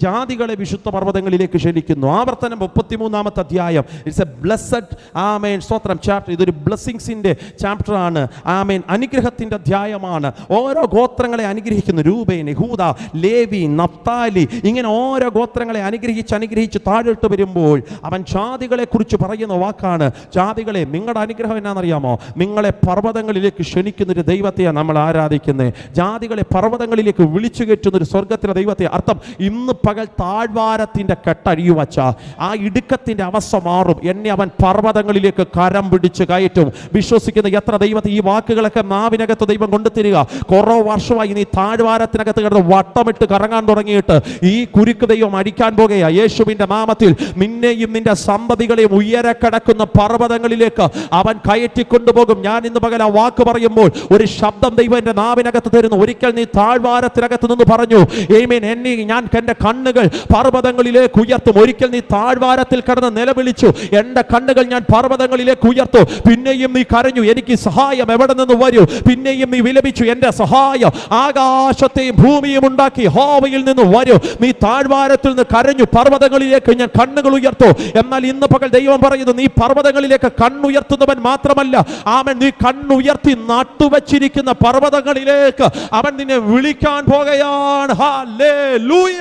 ജാതികളെ വിശുദ്ധ പർവ്വതങ്ങളിലേക്ക് ക്ഷണിക്കുന്നു. ആവർത്തനം 33-ാമത്തെ അധ്യായം. ഇറ്റ്സ് എ ബ്ലെസ്സഡ് സ്തോത്രം ചാപ്റ്റർ. ഇതൊരു ബ്ലെസ്സിങ്സിന്റെ ചാപ്റ്റർ ആണ്. അനുഗ്രഹത്തിന്റെ അധ്യായമാണ്. ഓരോ ഗോത്രങ്ങളെ അനുഗ്രഹിക്കുന്നു. രൂബേൻ, യഹൂദ, ലേവി, നഫ്താലി, ഇങ്ങനെ ഓരോ ഗോത്രങ്ങളെ അനുഗ്രഹിച്ച് താഴോട്ട് വരുമ്പോൾ അവൻ ജാതികളെ കുറിച്ച് പറയുന്ന വാക്കാണ്, ജാതികളെ, നിങ്ങളുടെ അനുഗ്രഹം അറിയാമോ? നിങ്ങളെ പർവ്വതങ്ങളിലേക്ക് ക്ഷണിക്കുന്ന ഒരു ദൈവത്തെയാണ് നമ്മൾ ആരാധിക്കുന്നത്. ജാതികളെ പർവ്വതങ്ങളിലേക്ക് വിളിച്ചു കയറ്റുന്ന ഒരു സ്വർഗത്തിലെ ദൈവത്തെ. അർത്ഥം, ഇന്ന് പകൽ താഴ്വാരത്തിന്റെ കെട്ടഴിയുവച്ച ആ ഇടുക്കത്തിന്റെ അവസ്ഥ മാറും. എന്നെ അവൻ പർവ്വതങ്ങളിലേക്ക് കരം പിടിച്ച് കയറ്റും. വിശ്വസിക്കുന്ന എത്ര ദൈവത്തെ ഈ വാക്കുകളൊക്കെ നാവിനകത്ത് ദൈവം കൊണ്ടുതരിക. കുറേ വർഷമായി നീ താഴ്വാരത്തിനകത്ത് കിടന്ന് വട്ടമിട്ട് കറങ്ങാൻ തുടങ്ങിയിട്ട് ഈ കുരുക്ക് ദൈവം അടിക്കാൻ പോകുകയാ. യേശുവിന്റെ നാമത്തിൽ നിന്നെയും നിന്റെ സന്തതികളെയും ഉയരെ കിടക്കുന്ന പർവ്വതങ്ങളിലേക്ക് അവൻ കയറ്റിക്കൊണ്ടുപോകും. ഞാൻ ഇന്ന് പകൽ ആ വാക്ക് പറയുമ്പോൾ ഒരു ശബ്ദം ദൈവം എൻ്റെ നാവിനകത്ത് തരുന്നു. ഒരിക്കൽ നീ താഴ്വാരത്തിനകത്ത് നിന്ന് പറഞ്ഞു, ആമേൻ, ഞാൻ എൻ്റെ കണ്ണുകൾ പർവ്വതങ്ങളിലേക്ക് ഉയർത്തും. ഒരിക്കൽ നീ താഴ്വാരത്തിൽ കിടന്ന് നിലവിളിച്ചു, എൻ്റെ കണ്ണുകൾ ഞാൻ പർവ്വതങ്ങളിലേക്ക് ഉയർത്തും. പിന്നെയും നീ കരഞ്ഞു, എനിക്ക് സഹായം എവിടെ നിന്ന് വരും? പിന്നെയും നീ വിലപിച്ചു, എൻ്റെ സഹായം ആകാശത്തെയും ഭൂമിയും ഉണ്ടാക്കി യഹോവയിൽ നിന്ന് വരും. നീ താഴ്വാരത്തിൽ നിന്ന് കരഞ്ഞു, പർവ്വതങ്ങളിലേക്ക് ഞാൻ കണ്ണുകൾ ഉയർത്തും. എന്നാൽ ഇന്ന് പകൽ ദൈവം പറയുന്നു, നീ പർവ്വതങ്ങളിലേക്ക് കണ്ണുയർത്തുന്നവൻ മാത്രമല്ല, അവൻ നീ കണ്ണുയർത്തി നട്ടുവച്ചിരിക്കുന്ന പർവ്വതങ്ങളിലേക്ക് അവൻ നിന്നെ വിളിക്കാൻ പോകുകയാണ്. ഹല്ലേലൂയ.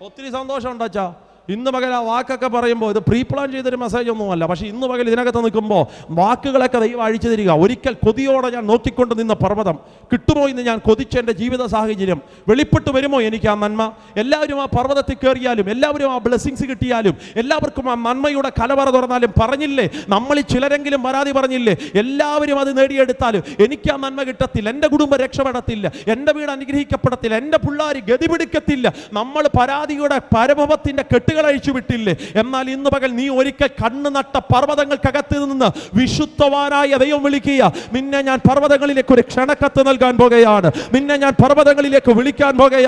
ഒത്തിരി സന്തോഷം ഉണ്ടച്ചാ. ഇന്ന് പകൽ ആ വാക്കൊക്കെ പറയുമ്പോൾ ഇത് പ്രീ പ്ലാൻ ചെയ്തൊരു മെസ്സേജ് ഒന്നുമല്ല. പക്ഷേ ഇന്ന് പകൽ ഇതിനകത്ത് നിൽക്കുമ്പോൾ വാക്കുകളൊക്കെ ദൈവം അഴിച്ചു തരിക. ഒരിക്കൽ കൊതിയോടെ ഞാൻ നോക്കിക്കൊണ്ട് നിന്ന പർവ്വതം കിട്ടുമോ എന്ന് ഞാൻ കൊതിച്ച എൻ്റെ ജീവിത സാഹചര്യം വെളിപ്പെട്ട് വരുമോ എനിക്ക് ആ നന്മ? എല്ലാവരും ആ പർവ്വതത്തിൽ കയറിയാലും, എല്ലാവരും ആ ബ്ലെസ്സിങ്സ് കിട്ടിയാലും, എല്ലാവർക്കും ആ നന്മയുടെ കലവറ തുറന്നാലും, പറഞ്ഞില്ലേ നമ്മളിൽ ചിലരെങ്കിലും പരാതി പറഞ്ഞില്ലേ, എല്ലാവരും അത് നേടിയെടുത്താലും എനിക്ക് ആ നന്മ കിട്ടത്തില്ല, എൻ്റെ കുടുംബം രക്ഷപ്പെടത്തില്ല, എൻ്റെ വീട് അനുഗ്രഹിക്കപ്പെടത്തില്ല, എൻ്റെ പിള്ളേർ ഗതി പിടിക്കത്തില്ല. നമ്മൾ പരാതിയുടെ പരഭവത്തിൻ്റെ കെട്ടുകൾ അഴിച്ചു വിട്ടില്ലേ? എന്നാൽ ഇന്ന് പകൽ നീ ഒരിക്കൽ കണ്ണു നട്ട പർവ്വതങ്ങൾക്കകത്ത് നിന്ന് വിശുദ്ധവാനായ ദൈവം വിളിക്കുക, നിന്നെ ഞാൻ പർവ്വതങ്ങളിലേക്ക് ഒരു ക്ഷണക്കത്ത് നൽകാൻ പോകുകയാണ്, നിന്നെ ഞാൻ പർവ്വതങ്ങളിലേക്ക് വിളിക്കാൻ പോകുകയാണ്.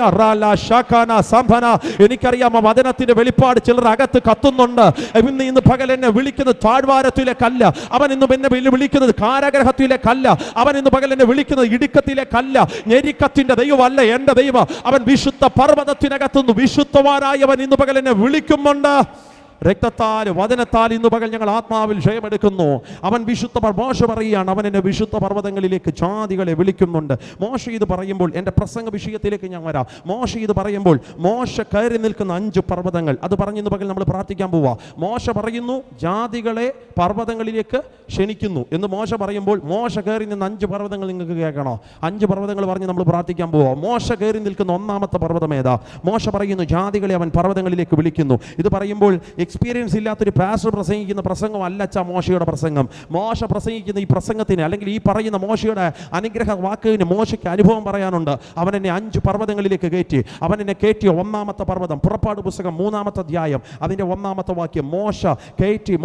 എനിക്കറിയാം ആ വചനത്തിന്റെ വെളിപ്പാട് ചിലർ അകത്ത് കത്തുന്നുണ്ട്. ഇന്ന് പകൽ എന്നെ വിളിക്കുന്നത് താഴ്വാരത്തിലേക്കല്ല, അവൻ ഇന്ന് എന്നെ വിളിക്കുന്നത് കാരാഗ്രഹത്തിലേക്കല്ല, അവൻ ഇന്ന് പകൽ എന്നെ വിളിക്കുന്നത് ഇടുക്കത്തിലേക്കല്ല. ഞെരുക്കത്തിന്റെ ദൈവമല്ല എൻ്റെ ദൈവം. അവൻ വിശുദ്ധ പർവ്വതത്തിനകത്തുനിന്ന് വിശുദ്ധവാനായവൻ ഇന്ന് പകൽ എന്നെ വിളിക്കുന്നുണ്ട്. രക്തത്താൽ വചനത്താൽ ഇന്ന് പകൽ ഞങ്ങൾ ആത്മാവിൽ ജയമെടുക്കുന്നു. അവൻ വിശുദ്ധ മോശ പറയുകയാണ്, അവൻ എന്നെ വിശുദ്ധ പർവ്വതങ്ങളിലേക്ക് ജാതികളെ വിളിക്കുന്നുണ്ട്. മോശ ഇത് പറയുമ്പോൾ എൻ്റെ പ്രസംഗ വിഷയത്തിലേക്ക് ഞാൻ വരാം. മോശ ഇത് പറയുമ്പോൾ മോശ കയറി നിൽക്കുന്ന 5 പർവ്വതങ്ങൾ അത് പറഞ്ഞ് ഇന്ന് പകൽ നമ്മൾ പ്രാർത്ഥിക്കാൻ പോവാ. മോശ പറയുന്നു ജാതികളെ പർവ്വതങ്ങളിലേക്ക് ക്ഷണിക്കുന്നു എന്ന് മോശ പറയുമ്പോൾ മോശ കയറി നിന്ന് 5 പർവ്വതങ്ങൾ നിങ്ങൾക്ക് കേൾക്കണോ? 5 പർവ്വതങ്ങൾ പറഞ്ഞ് നമ്മൾ പ്രാർത്ഥിക്കാൻ പോവാ. മോശ കയറി നിൽക്കുന്ന 1-ാമത്തെ പർവ്വതം ഏതാ? മോശ പറയുന്നു ജാതികളെ അവൻ പർവ്വതങ്ങളിലേക്ക് വിളിക്കുന്നു. ഇത് പറയുമ്പോൾ എക്സ്പീരിയൻസ് ഇല്ലാത്തൊരു പാസ്റ്റർ പ്രസംഗിക്കുന്ന പ്രസംഗം അല്ല അച്ഛാ മോശയുടെ പ്രസംഗം. മോശ പ്രസംഗിക്കുന്ന ഈ പ്രസംഗത്തിന്, അല്ലെങ്കിൽ ഈ പറയുന്ന മോശയുടെ അനുഗ്രഹ വാക്കിന് മോശയ്ക്ക് അനുഭവം പറയാനുണ്ട്. അവൻ എന്നെ 5 പർവ്വതങ്ങളിലേക്ക് കയറ്റി. അവൻ എന്നെ കയറ്റിയ 1-ാമത്തെ പർവ്വതം, പുറപ്പാട് പുസ്തകം 3-ാമത്തെ അധ്യായം അതിൻ്റെ 1-ാമത്തെ വാക്യം.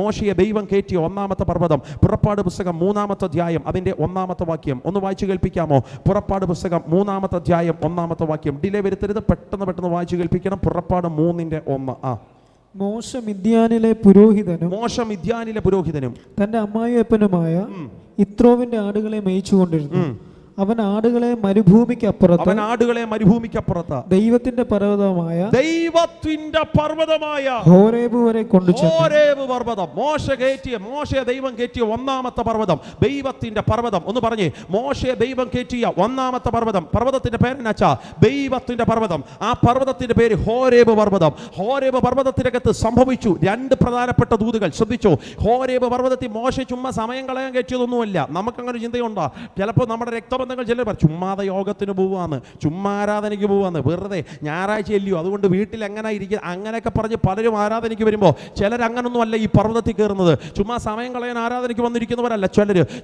മോശയെ ദൈവം കയറ്റിയ 1-ാമത്തെ പർവ്വതം, പുറപ്പാട് പുസ്തകം 3-ാമത്തെ അധ്യായം അതിൻ്റെ 1-ാമത്തെ വാക്യം. ഒന്ന് വായിച്ചു കേൾപ്പിക്കാമോ? പുറപ്പാട് പുസ്തകം 3-ാമത്തെ അധ്യായം 1-ാമത്തെ വാക്യം. ഡിലേ വരുത്തരുത്, പെട്ടെന്ന് വായിച്ചു കേൾപ്പിക്കണം. പുറപ്പാട് 3:1. മോശ മിദ്യാനിലെ പുരോഹിതനും തന്റെ അമ്മായിയപ്പനുമായ യിത്രോവിന്റെ ആടുകളെ മേയിച്ചുകൊണ്ടിരുന്നു. അവൻ ആടുകളെ മരുഭൂമിക്കപ്പുറത്ത് ദൈവത്തിന്റെ പർവ്വതമായ ഹോരേബ് വരെ കൊണ്ടുചെന്നു. മോശയെ ദൈവം കയറ്റിയ 1-ാമത്തെ പർവ്വതം, ദൈവത്തിന്റെ പർവ്വതം. ഒന്ന് പറഞ്ഞേ, മോശയെ ദൈവം കയറ്റിയ 1-ാമത്തെ പർവ്വതം. പർവ്വതത്തിന്റെ പേരെന്നാച്ചാ? ദൈവത്തിന്റെ പർവ്വതം. ആ പർവ്വതത്തിന്റെ പേര് ഹോരേബ് പർവ്വതം. ഹോരേബ് പർവ്വതത്തിനകത്ത് സംഭവിച്ചു 2 പ്രധാനപ്പെട്ട ദൂതുകൾ. ശ്രദ്ധിച്ചോ, ഹോരേബ് പർവ്വതത്തിൽ മോശ ചുമ്മാ സമയം കളയാൻ കയറ്റിയതൊന്നുമല്ല. നമുക്കങ്ങനെ ചിന്തയുണ്ടോ? ചിലപ്പോൾ നമ്മുടെ രക്തബന്ധങ്ങൾ ചിലർ പറയും ചുമ്മാതെ യോഗത്തിന് പോവാന്ന്, ചുമ്മാ ആരാധനയ്ക്ക് പോവാന്ന്, വെറുതെ ഞായറാഴ്ച അല്ലയോ അതുകൊണ്ട് വീട്ടിൽ എങ്ങനെ ഇരിക്കുക, അങ്ങനെയൊക്കെ പറഞ്ഞ് പലരും ആരാധനയ്ക്ക് വരുമ്പോൾ ചിലരങ്ങനൊന്നും അല്ല ഈ പർവ്വതത്തിൽ കയറുന്നത്. ചുമ്മാ സമയം കളയാൻ ആരാധനയ്ക്ക് വന്നിരിക്കുന്നവരല്ല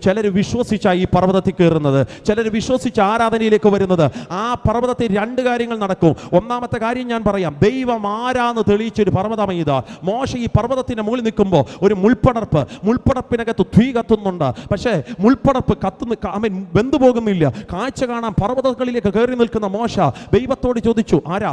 ചിലർ വിശ്വസിച്ചാണ് ഈ പർവ്വതത്തിൽ കയറുന്നത്. ചിലർ വിശ്വസിച്ച് ആരാധനയിലേക്ക് വരുന്നത്. ആ പർവ്വതത്തിൽ 2 കാര്യങ്ങൾ നടക്കും. 1-ാമത്തെ കാര്യം ഞാൻ പറയാം. ദൈവം ആരാന്ന് തെളിയിച്ചൊരു പർവ്വതം ഇതാ. മോശ ഈ പർവ്വതത്തിന്റെ മുകളിൽ നിൽക്കുമ്പോൾ ഒരു മുൾപ്പടർപ്പിനകത്ത് തീ കത്തുന്നുണ്ട്. പക്ഷേ മുൾപ്പടർപ്പ് വെന്തു പോകുന്നില്ല. കാഴ്ച കാണാൻ പർവ്വതങ്ങളിലേക്ക് കയറി നിൽക്കുന്ന മോശ ദൈവത്തോട് ചോദിച്ചു, ആരാ?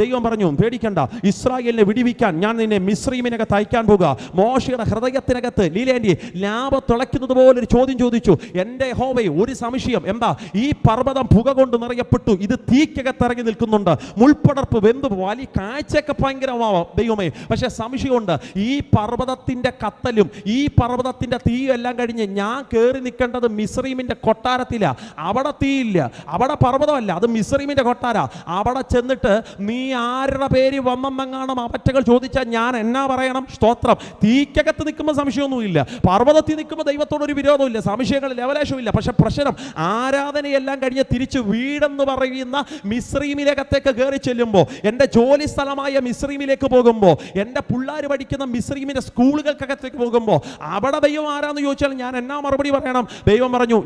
ദൈവം പറഞ്ഞു, പേടിക്കണ്ട, ഇസ്രായേലിനെ വിടിവിക്കാൻ ഞാൻ നിന്നെ മിസ്രയീമിനകത്ത് അയക്കാൻ പോകുക. മോശയുടെ ഹൃദയത്തിനകത്ത് ലീലേന്റി ലാഭ തിളയ്ക്കുന്നത് പോലൊരു ചോദ്യം ചോദിച്ചു. എൻ്റെ യഹോവേ, ഒരു സംശയം. എന്താ? ഈ പർവ്വതം പുക കൊണ്ട് നിറയപ്പെട്ടു, ഇത് തീക്കകത്ത് ഇറങ്ങി നിൽക്കുന്നുണ്ട്, മുൾപ്പടർപ്പ് വെന്തു വലിയ കാഴ്ചയൊക്കെ ഭയങ്കരമാവാം ദൈവമേ. പക്ഷെ സംശയമുണ്ട്, ഈ പർവ്വതത്തിന്റെ കത്തലും ഈ പർവ്വതത്തിന്റെ തീയും എല്ലാം കഴിഞ്ഞ് ഞാൻ കയറി നിൽക്കേണ്ടത് മിസ്രയീമിന്റെ കൊട്ടാരത്തിലാ. അവിടെ തീയില്ല, അവിടെ പർവ്വതമല്ല, അത് മിസ്രയീമിന്റെ കൊട്ടാര. അവിടെ ചെന്നിട്ട് നീ ആരുടെ പേര് വന്നെന്നെങ്ങാണം അവറ്റകൾ ചോദിച്ചാൽ ഞാൻ എന്നാ പറയണം? സ്തോത്രം. തീക്കകത്ത് നിൽക്കുമ്പോൾ സംശയമൊന്നുമില്ല, പർവ്വതത്തിൽ നിൽക്കുമ്പോൾ ദൈവത്തോടൊരു വിരോധമില്ല, സംശയങ്ങൾ ലെവലേശമില്ല. പക്ഷെ പ്രശ്നം, ആരാധനയെല്ലാം കഴിഞ്ഞ് തിരിച്ച് വീടെന്ന് പറയുന്ന മിസ്രയീമിലേക്കത്തേക്ക് കയറി ചെല്ലുമ്പോൾ, എൻ്റെ ജോലി സ്ഥലമായ മിസ്രയീമിലേക്ക് പോകുമ്പോൾ, എൻ്റെ പിള്ളേർ പഠിക്കുന്ന മിസ്രയീമിന്റെ സ്കൂളുകൾക്കകത്തേക്ക് പോകുമ്പോൾ അവിടെ ദൈവം ആരാന്ന് ചോദിച്ചാൽ ഞാൻ എന്നാ മറുപടി പറയണം? ദൈവം പറഞ്ഞു,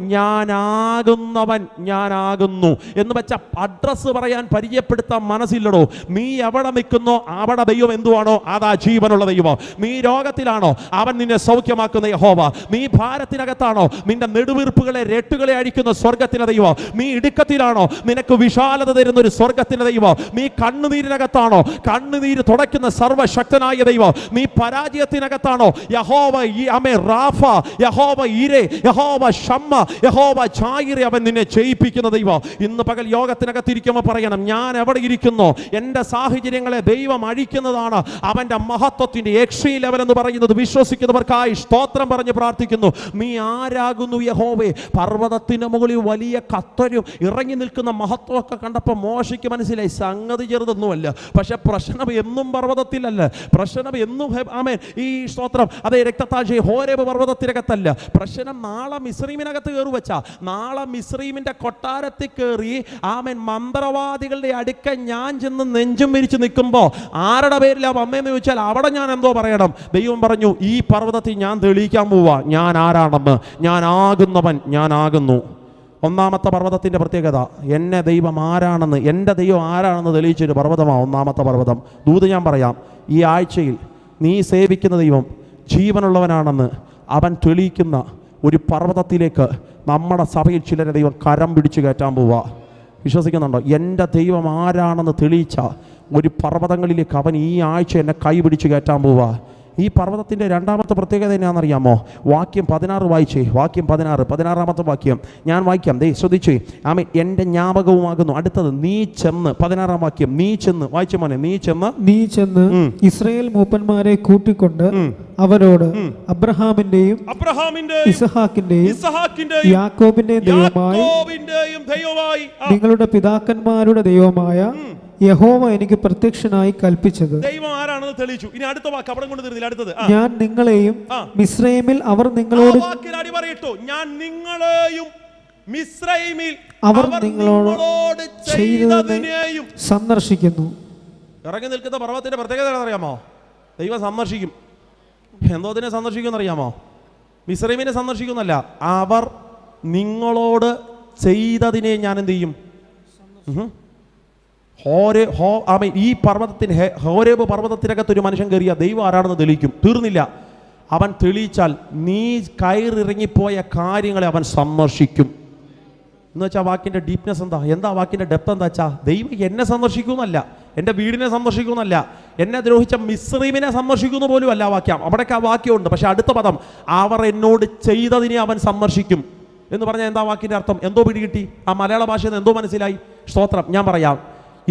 ഞാനാകുന്നു എന്ന് വെച്ച അഡ്രസ്സ് പറയാൻ പരിചയപ്പെടുത്താൻ മനസ്സില്ലടോ. നീ എവിടെ നിൽക്കുന്നോ അവിടെ ദൈവം എന്തുവാണോ അതാ ജീവനുള്ള ദൈവം. നീ രോഗത്തിലാണോ അവൻ നിന്നെ സൗഖ്യമാക്കുന്ന യഹോവ. നീ ഭാരത്തിനകത്താണോ നിന്റെ നെടുവീർപ്പുകളെ രട്ടുകളെ അഴിക്കുന്ന സ്വർഗത്തിന്റെ ദൈവം. നീ ഇടുക്കത്തിലാണോ നിനക്ക് വിശാലത തരുന്ന ഒരു സ്വർഗത്തിന്റെ ദൈവം. നീ കണ്ണുനീരിനകത്താണോ കണ്ണുനീര് തുടയ്ക്കുന്ന സർവശക്തനായ ദൈവം. നീ പരാജയത്തിനകത്താണോ യഹോവ റാഫ, യഹോവ ഈരെ, യഹോവ ഷമ്മ, യഹോവ ചായിറെ അവൻ നിന്നെ ചെയ്യിപ്പിക്കുന്ന ദൈവം. ഇന്ന് പകൽ യോഗത്തിനകത്തിരിക്കുമ്പോൾ പറയണം, ഞാൻ എവിടെ ഇരിക്കുന്നു എൻ്റെ സാഹചര്യങ്ങളെ ദൈവം അഴിക്കുന്നതാണ് അവൻ്റെ മഹത്വത്തിൻ്റെ എക്സ്ട്രീം ലെവൽ എന്ന് പറയുന്നത്. വിശ്വസിക്കുന്നവർക്കായി സ്തോത്രം പറഞ്ഞ് പ്രാർത്ഥിക്കുന്നു. നീ ആരാകുന്നു യഹോവേ? പർവ്വതത്തിന് മുകളിൽ വലിയ കത്തരും ഇറങ്ങി നിൽക്കുന്ന മഹത്വമൊക്കെ കണ്ടപ്പോൾ മോശയ്ക്ക് മനസ്സിലായി സംഗതി ചെറുതൊന്നുമല്ല. പക്ഷെ പ്രശ്നം എന്നും പർവ്വതത്തിലല്ല, പ്രശ്നം എന്നും ഈ സ്തോത്രം അതേ രക്തത്താഴ്ച ഹോരേബ് പർവ്വതത്തിനകത്തല്ല. പ്രശ്നം നാളെ മിസ്രയീമിനകത്ത് കയറുവച്ചാ, നാളെ മിസ്രയീമിന്റെ കൊട്ടാരത്തിൽ കയറി മന്ത്രവാദികളുടെ അടുക്ക ഞാൻ ചെന്ന് നെഞ്ചും വിരിച്ച് നിൽക്കുമ്പോൾ ആരുടെ പേരിലാ വന്നതെന്ന് ചോദിച്ചാൽ അവിടെ ഞാൻ എന്തോ പറയണം? ദൈവം പറഞ്ഞു, ഈ പർവ്വതത്തിൽ ഞാൻ തെളിയിക്കാൻ പോവാ ഞാൻ ആരാണെന്ന്. ഞാനാകുന്നവൻ ഞാനാകുന്നു. 1-ാമത്തെ പർവ്വതത്തിന്റെ പ്രത്യേകത, എന്നെ ദൈവം ആരാണെന്ന്, എൻ്റെ ദൈവം ആരാണെന്ന് തെളിയിച്ചൊരു പർവ്വതമാണ് 1-ാമത്തെ പർവ്വതം. ദൂത് ഞാൻ പറയാം, ഈ ആഴ്ചയിൽ നീ സേവിക്കുന്ന ദൈവം ജീവനുള്ളവനാണെന്ന് അവൻ തെളിയിക്കുന്ന ഒരു പർവ്വതത്തിലേക്ക് നമ്മുടെ സഭയിൽ ചിലരെ ദൈവം കരം പിടിച്ചു കയറ്റാൻ പോവുക. വിശ്വസിക്കുന്നുണ്ടോ? എൻ്റെ ദൈവം ആരാണെന്ന് തെളിയിച്ച ഒരു പർവ്വതങ്ങളിലേക്ക് അവൻ ഈ ആഴ്ച എന്നെ കൈ പിടിച്ചു കയറ്റാൻ പോവുക. ഈ പർവ്വതത്തിൻ്റെ 2-ാമത്തെ പ്രത്യേകത എന്നാണെന്നറിയാമോ? വാക്യം 16 വായിച്ചേ. വാക്യം 16-ാമത്തെ വാക്യം ഞാൻ വായിക്കാം. ശ്രദ്ധിച്ചേ. എൻ്റെ ജ്ഞാപകവുമാകുന്നു. അടുത്തത് നീ ചെന്ന്, 16-ാം വാക്യം, നീ ചെന്ന് വായിച്ച മോനെ. നീ ചെന്ന് ഇസ്രായേൽ മൂപ്പന്മാരെ കൂട്ടിക്കൊണ്ട് അവരോട് അബ്രഹാമിന്റെയും ഇസഹാക്കിന്റെയും യാക്കോബിന്റെയും ദൈവമായി നിങ്ങളുടെ പിതാക്കന്മാരുടെ ദൈവമായ യഹോവ എനിക്ക് പ്രത്യക്ഷനായി കൽപ്പിച്ചത്. ദൈവം ആരാണെന്ന് തെളിയിച്ചു. ഇനി അടുത്ത വാക്ക് അവിടെ കൊണ്ട് തീർന്നില്ല. അടുത്തത്, ഞാൻ നിങ്ങളെയും മിസ്രയീമിൽ അവർ നിങ്ങളോട് ഞാൻ നിങ്ങളെയും മിസ്രയീമിൽ അവർ നിങ്ങളോട് ചെയ്തതിനെയും സന്ദർശിക്കുന്നു. ഇറങ്ങി നിൽക്കുന്ന പർവ്വതത്തിന്റെ പ്രത്യേകത അറിയാമോ? ദൈവം സന്ദർശിക്കും. എന്തോതിനെ സന്ദർശിക്കുമെന്നറിയാമോ? മിസ്രൈമിനെ സന്ദർശിക്കുന്നല്ല, അവർ നിങ്ങളോട് ചെയ്തതിനെ ഞാൻ എന്ത് ചെയ്യും? ഈ പർവ്വതത്തിന് ഹോരേബ് പർവ്വതത്തിനകത്ത് ഒരു മനുഷ്യൻ കയറിയ ദൈവം ആരാണെന്ന് തെളിയിക്കും. തീർന്നില്ല, അവൻ തെളിയിച്ചാൽ നീ കയറിറങ്ങിപ്പോയ കാര്യങ്ങളെ അവൻ സന്ദർശിക്കും. എന്ന് വെച്ചാൽ വാക്കിൻ്റെ ഡീപ്നെസ് എന്താ വാക്കിൻ്റെ ഡെപ്ത് എന്താ വെച്ചാൽ, ദൈവം എന്നെ സന്ദർശിക്കുമെന്നല്ല, എൻ്റെ വീടിനെ സന്ദർശിക്കുമെന്നല്ല, എന്നെ ദ്രോഹിച്ച മിസ്രൈമിനെ സന്ദർശിക്കുന്ന പോലും അല്ല വാക്യം. അവിടേക്ക് ആ വാക്യമുണ്ട്. പക്ഷെ അടുത്ത പദം, അവർ എന്നോട് ചെയ്തതിനെ അവൻ സന്ദർശിക്കും എന്ന് പറഞ്ഞാൽ എന്താ വാക്കിൻ്റെ അർത്ഥം? എന്തോ പിടികിട്ടി? ആ മലയാള ഭാഷയിൽ നിന്ന് എന്തോ മനസ്സിലായി? സ്തോത്രം. ഞാൻ പറയാം.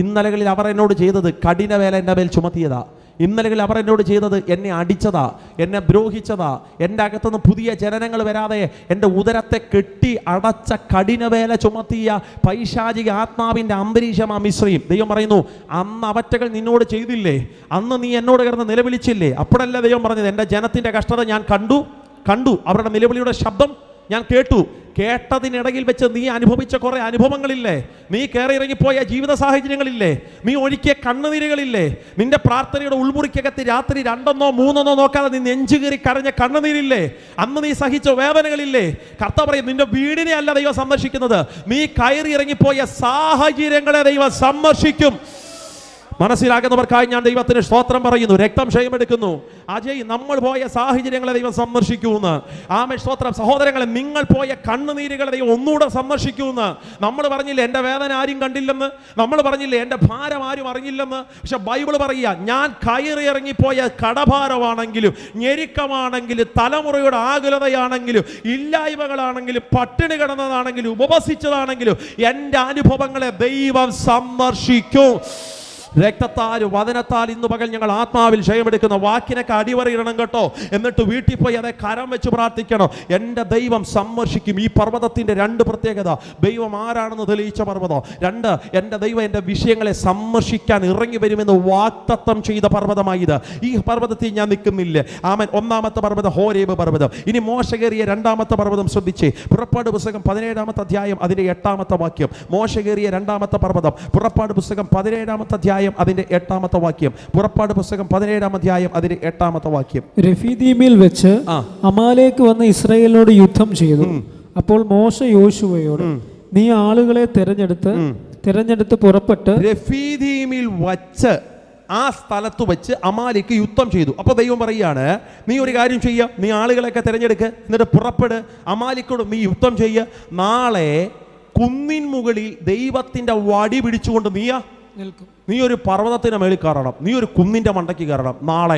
ഇന്നലകളിൽ അവർ എന്നോട് ചെയ്തത് കഠിന വേല എൻ്റെ മേൽ ചുമത്തിയതാ. ഇന്നലകളിൽ അവർ എന്നോട് ചെയ്തത് എന്നെ അടിച്ചതാ, എന്നെ ദ്രോഹിച്ചതാ. എൻ്റെ അകത്തുനിന്ന് പുതിയ ജനനങ്ങൾ വരാതെ എൻ്റെ ഉദരത്തെ കെട്ടി അടച്ച കഠിനവേല ചുമത്തിയ പൈശാചിക ആത്മാവിൻ്റെ അന്തരീക്ഷമാ മിസ്രയീം. ദൈവം പറയുന്നു, അന്ന് അവറ്റകൾ നിന്നോട് ചെയ്തില്ലേ, അന്ന് നീ എന്നോട് കിടന്ന് നിലവിളിച്ചില്ലേ? അപ്പോഴല്ല ദൈവം പറഞ്ഞത്, എൻ്റെ ജനത്തിൻ്റെ കഷ്ടത ഞാൻ കണ്ടു, അവരുടെ നിലവിളിയുടെ ശബ്ദം ഞാൻ കേട്ടതിനിടയിൽ വെച്ച് നീ അനുഭവിച്ച കുറെ അനുഭവങ്ങളില്ലേ, നീ കയറി ഇറങ്ങിപ്പോയ ജീവിത സാഹചര്യങ്ങളില്ലേ, നീ ഒഴുക്കിയ കണ്ണുനീരുകളില്ലേ, നിന്റെ പ്രാർത്ഥനയുടെ ഉൾമുറിക്കകത്ത് രാത്രി 2 or 3 നോക്കാതെ നീ നെഞ്ചുകീറി കരഞ്ഞ കണ്ണുനീരില്ലേ, അന്ന് നീ സഹിച്ച വേദനകളില്ലേ? കർത്താവ് പറയും, നിന്റെ വീടിനെ അല്ല ദൈവം സന്ദർശിക്കുന്നത്, നീ കയറി ഇറങ്ങിപ്പോയ സാഹചര്യങ്ങളെ ദൈവം സന്ദർശിക്കും. മനസ്സിലാകുന്നവർക്കായി ഞാൻ ദൈവത്തിന് സ്തോത്രം പറയുന്നു. രക്തം ക്ഷയമെടുക്കുന്നു. അജയ്, നമ്മൾ പോയ സാഹചര്യങ്ങളെ ദൈവം സന്ദർശിക്കുമെന്ന്. ആമേൻ, സ്തോത്രം. സഹോദരങ്ങളെ, നിങ്ങൾ പോയ കണ്ണുനീരുകളെ ദൈവം ഒന്നുകൂടെ സന്ദർശിക്കുമെന്ന്. നമ്മൾ പറഞ്ഞില്ലേ എൻ്റെ വേദന ആരും കണ്ടില്ലെന്ന്, നമ്മൾ പറഞ്ഞില്ലേ എൻ്റെ ഭാരം ആരും അറിഞ്ഞില്ലെന്ന്. പക്ഷെ ബൈബിൾ പറയുക, ഞാൻ കയറി ഇറങ്ങിപ്പോയ കടഭാരമാണെങ്കിലും ഞെരുക്കമാണെങ്കിലും തലമുറയുടെ ആകുലതയാണെങ്കിലും ഇല്ലായ്മകളാണെങ്കിലും പട്ടിണി കിടന്നതാണെങ്കിലും ഉപവസിച്ചതാണെങ്കിലും എൻ്റെ അനുഭവങ്ങളെ ദൈവം സന്ദർശിക്കും. രക്തത്താലും വചനത്താൽ ഇന്ന് പകൽ ഞങ്ങൾ ആത്മാവിൽ ക്ഷയമെടുക്കുന്ന വാക്കിനൊക്കെ അടിവരയിടണം കേട്ടോ. എന്നിട്ട് വീട്ടിൽ പോയി അതേ കരം വെച്ച് പ്രാർത്ഥിക്കണം. എൻ്റെ ദൈവം സന്ദർശിക്കും. ഈ പർവ്വതത്തിൻ്റെ 2 പ്രത്യേകത, ദൈവം ആരാണെന്ന് തെളിയിച്ച പർവ്വതം. 2, എൻ്റെ ദൈവം എൻ്റെ വിഷയങ്ങളെ സന്ദർശിക്കാൻ ഇറങ്ങി വരുമെന്ന് വാഗ്ദത്തം ചെയ്ത പർവ്വതമായത്. ഈ പർവ്വതത്തിൽ ഞാൻ നിൽക്കുന്നില്ല. ആമൻ. 1ാമത്തെ പർവ്വതം ഹോരേബ് പർവ്വതം. ഇനി മോശ കയറിയ 2ാമത്തെ പർവ്വതം ശ്രദ്ധിച്ചേ. പുറപ്പാട് പുസ്തകം 17ാമത്തെ അധ്യായം അതിൻ്റെ 8ാമത്തെ വാക്യം. മോശ കയറിയ 2ാമത്തെ പർവ്വതം. പുറപ്പാട് പുസ്തകം 17ാമത്തെ അധ്യായം അതിന്റെ 8ാമത്തെ വാക്യം. പുറപ്പാട് പുസ്തകം 17ാം അധ്യായം അതിന്റെ 8ാമത്തെ വാക്യം. രഫീദീമിൽ വെച്ച് അമാലേക്ക് വന്ന് ഇസ്രായേലിനോട് യുദ്ധം ചെയ്തു. അപ്പോൾ മോശ യോശുവയോട്, നീ ആളുകളെ തിരഞ്ഞെടുത്ത് പുറപ്പെട്ട് രഫീദീമിൽ വച്ച് ആ സ്ഥലത്ത് വെച്ച് അമാലേക്ക് യുദ്ധം ചെയ്തു. അപ്പോൾ ദൈവം പറയുകയാണ്, നീ ഒരു കാര്യം ചെയ്യുക, നീ ആളുകളെയൊക്കെ തിരഞ്ഞെടുക്കുക, എന്നിട്ട് പുറപ്പെട്, അമാലേക്കോട് നീ യുദ്ധം ചെയ്യുക. നാളെ കുന്നിൻ മുകളിൽ ദൈവത്തിന്റെ വടി പിടിച്ചുകൊണ്ട് നീ ഒരു പർവ്വതത്തിന് മേളിൽ കയറണം, നീ ഒരു കുന്നിൻ്റെ മണ്ടയ്ക്ക് കയറണം. നാളെ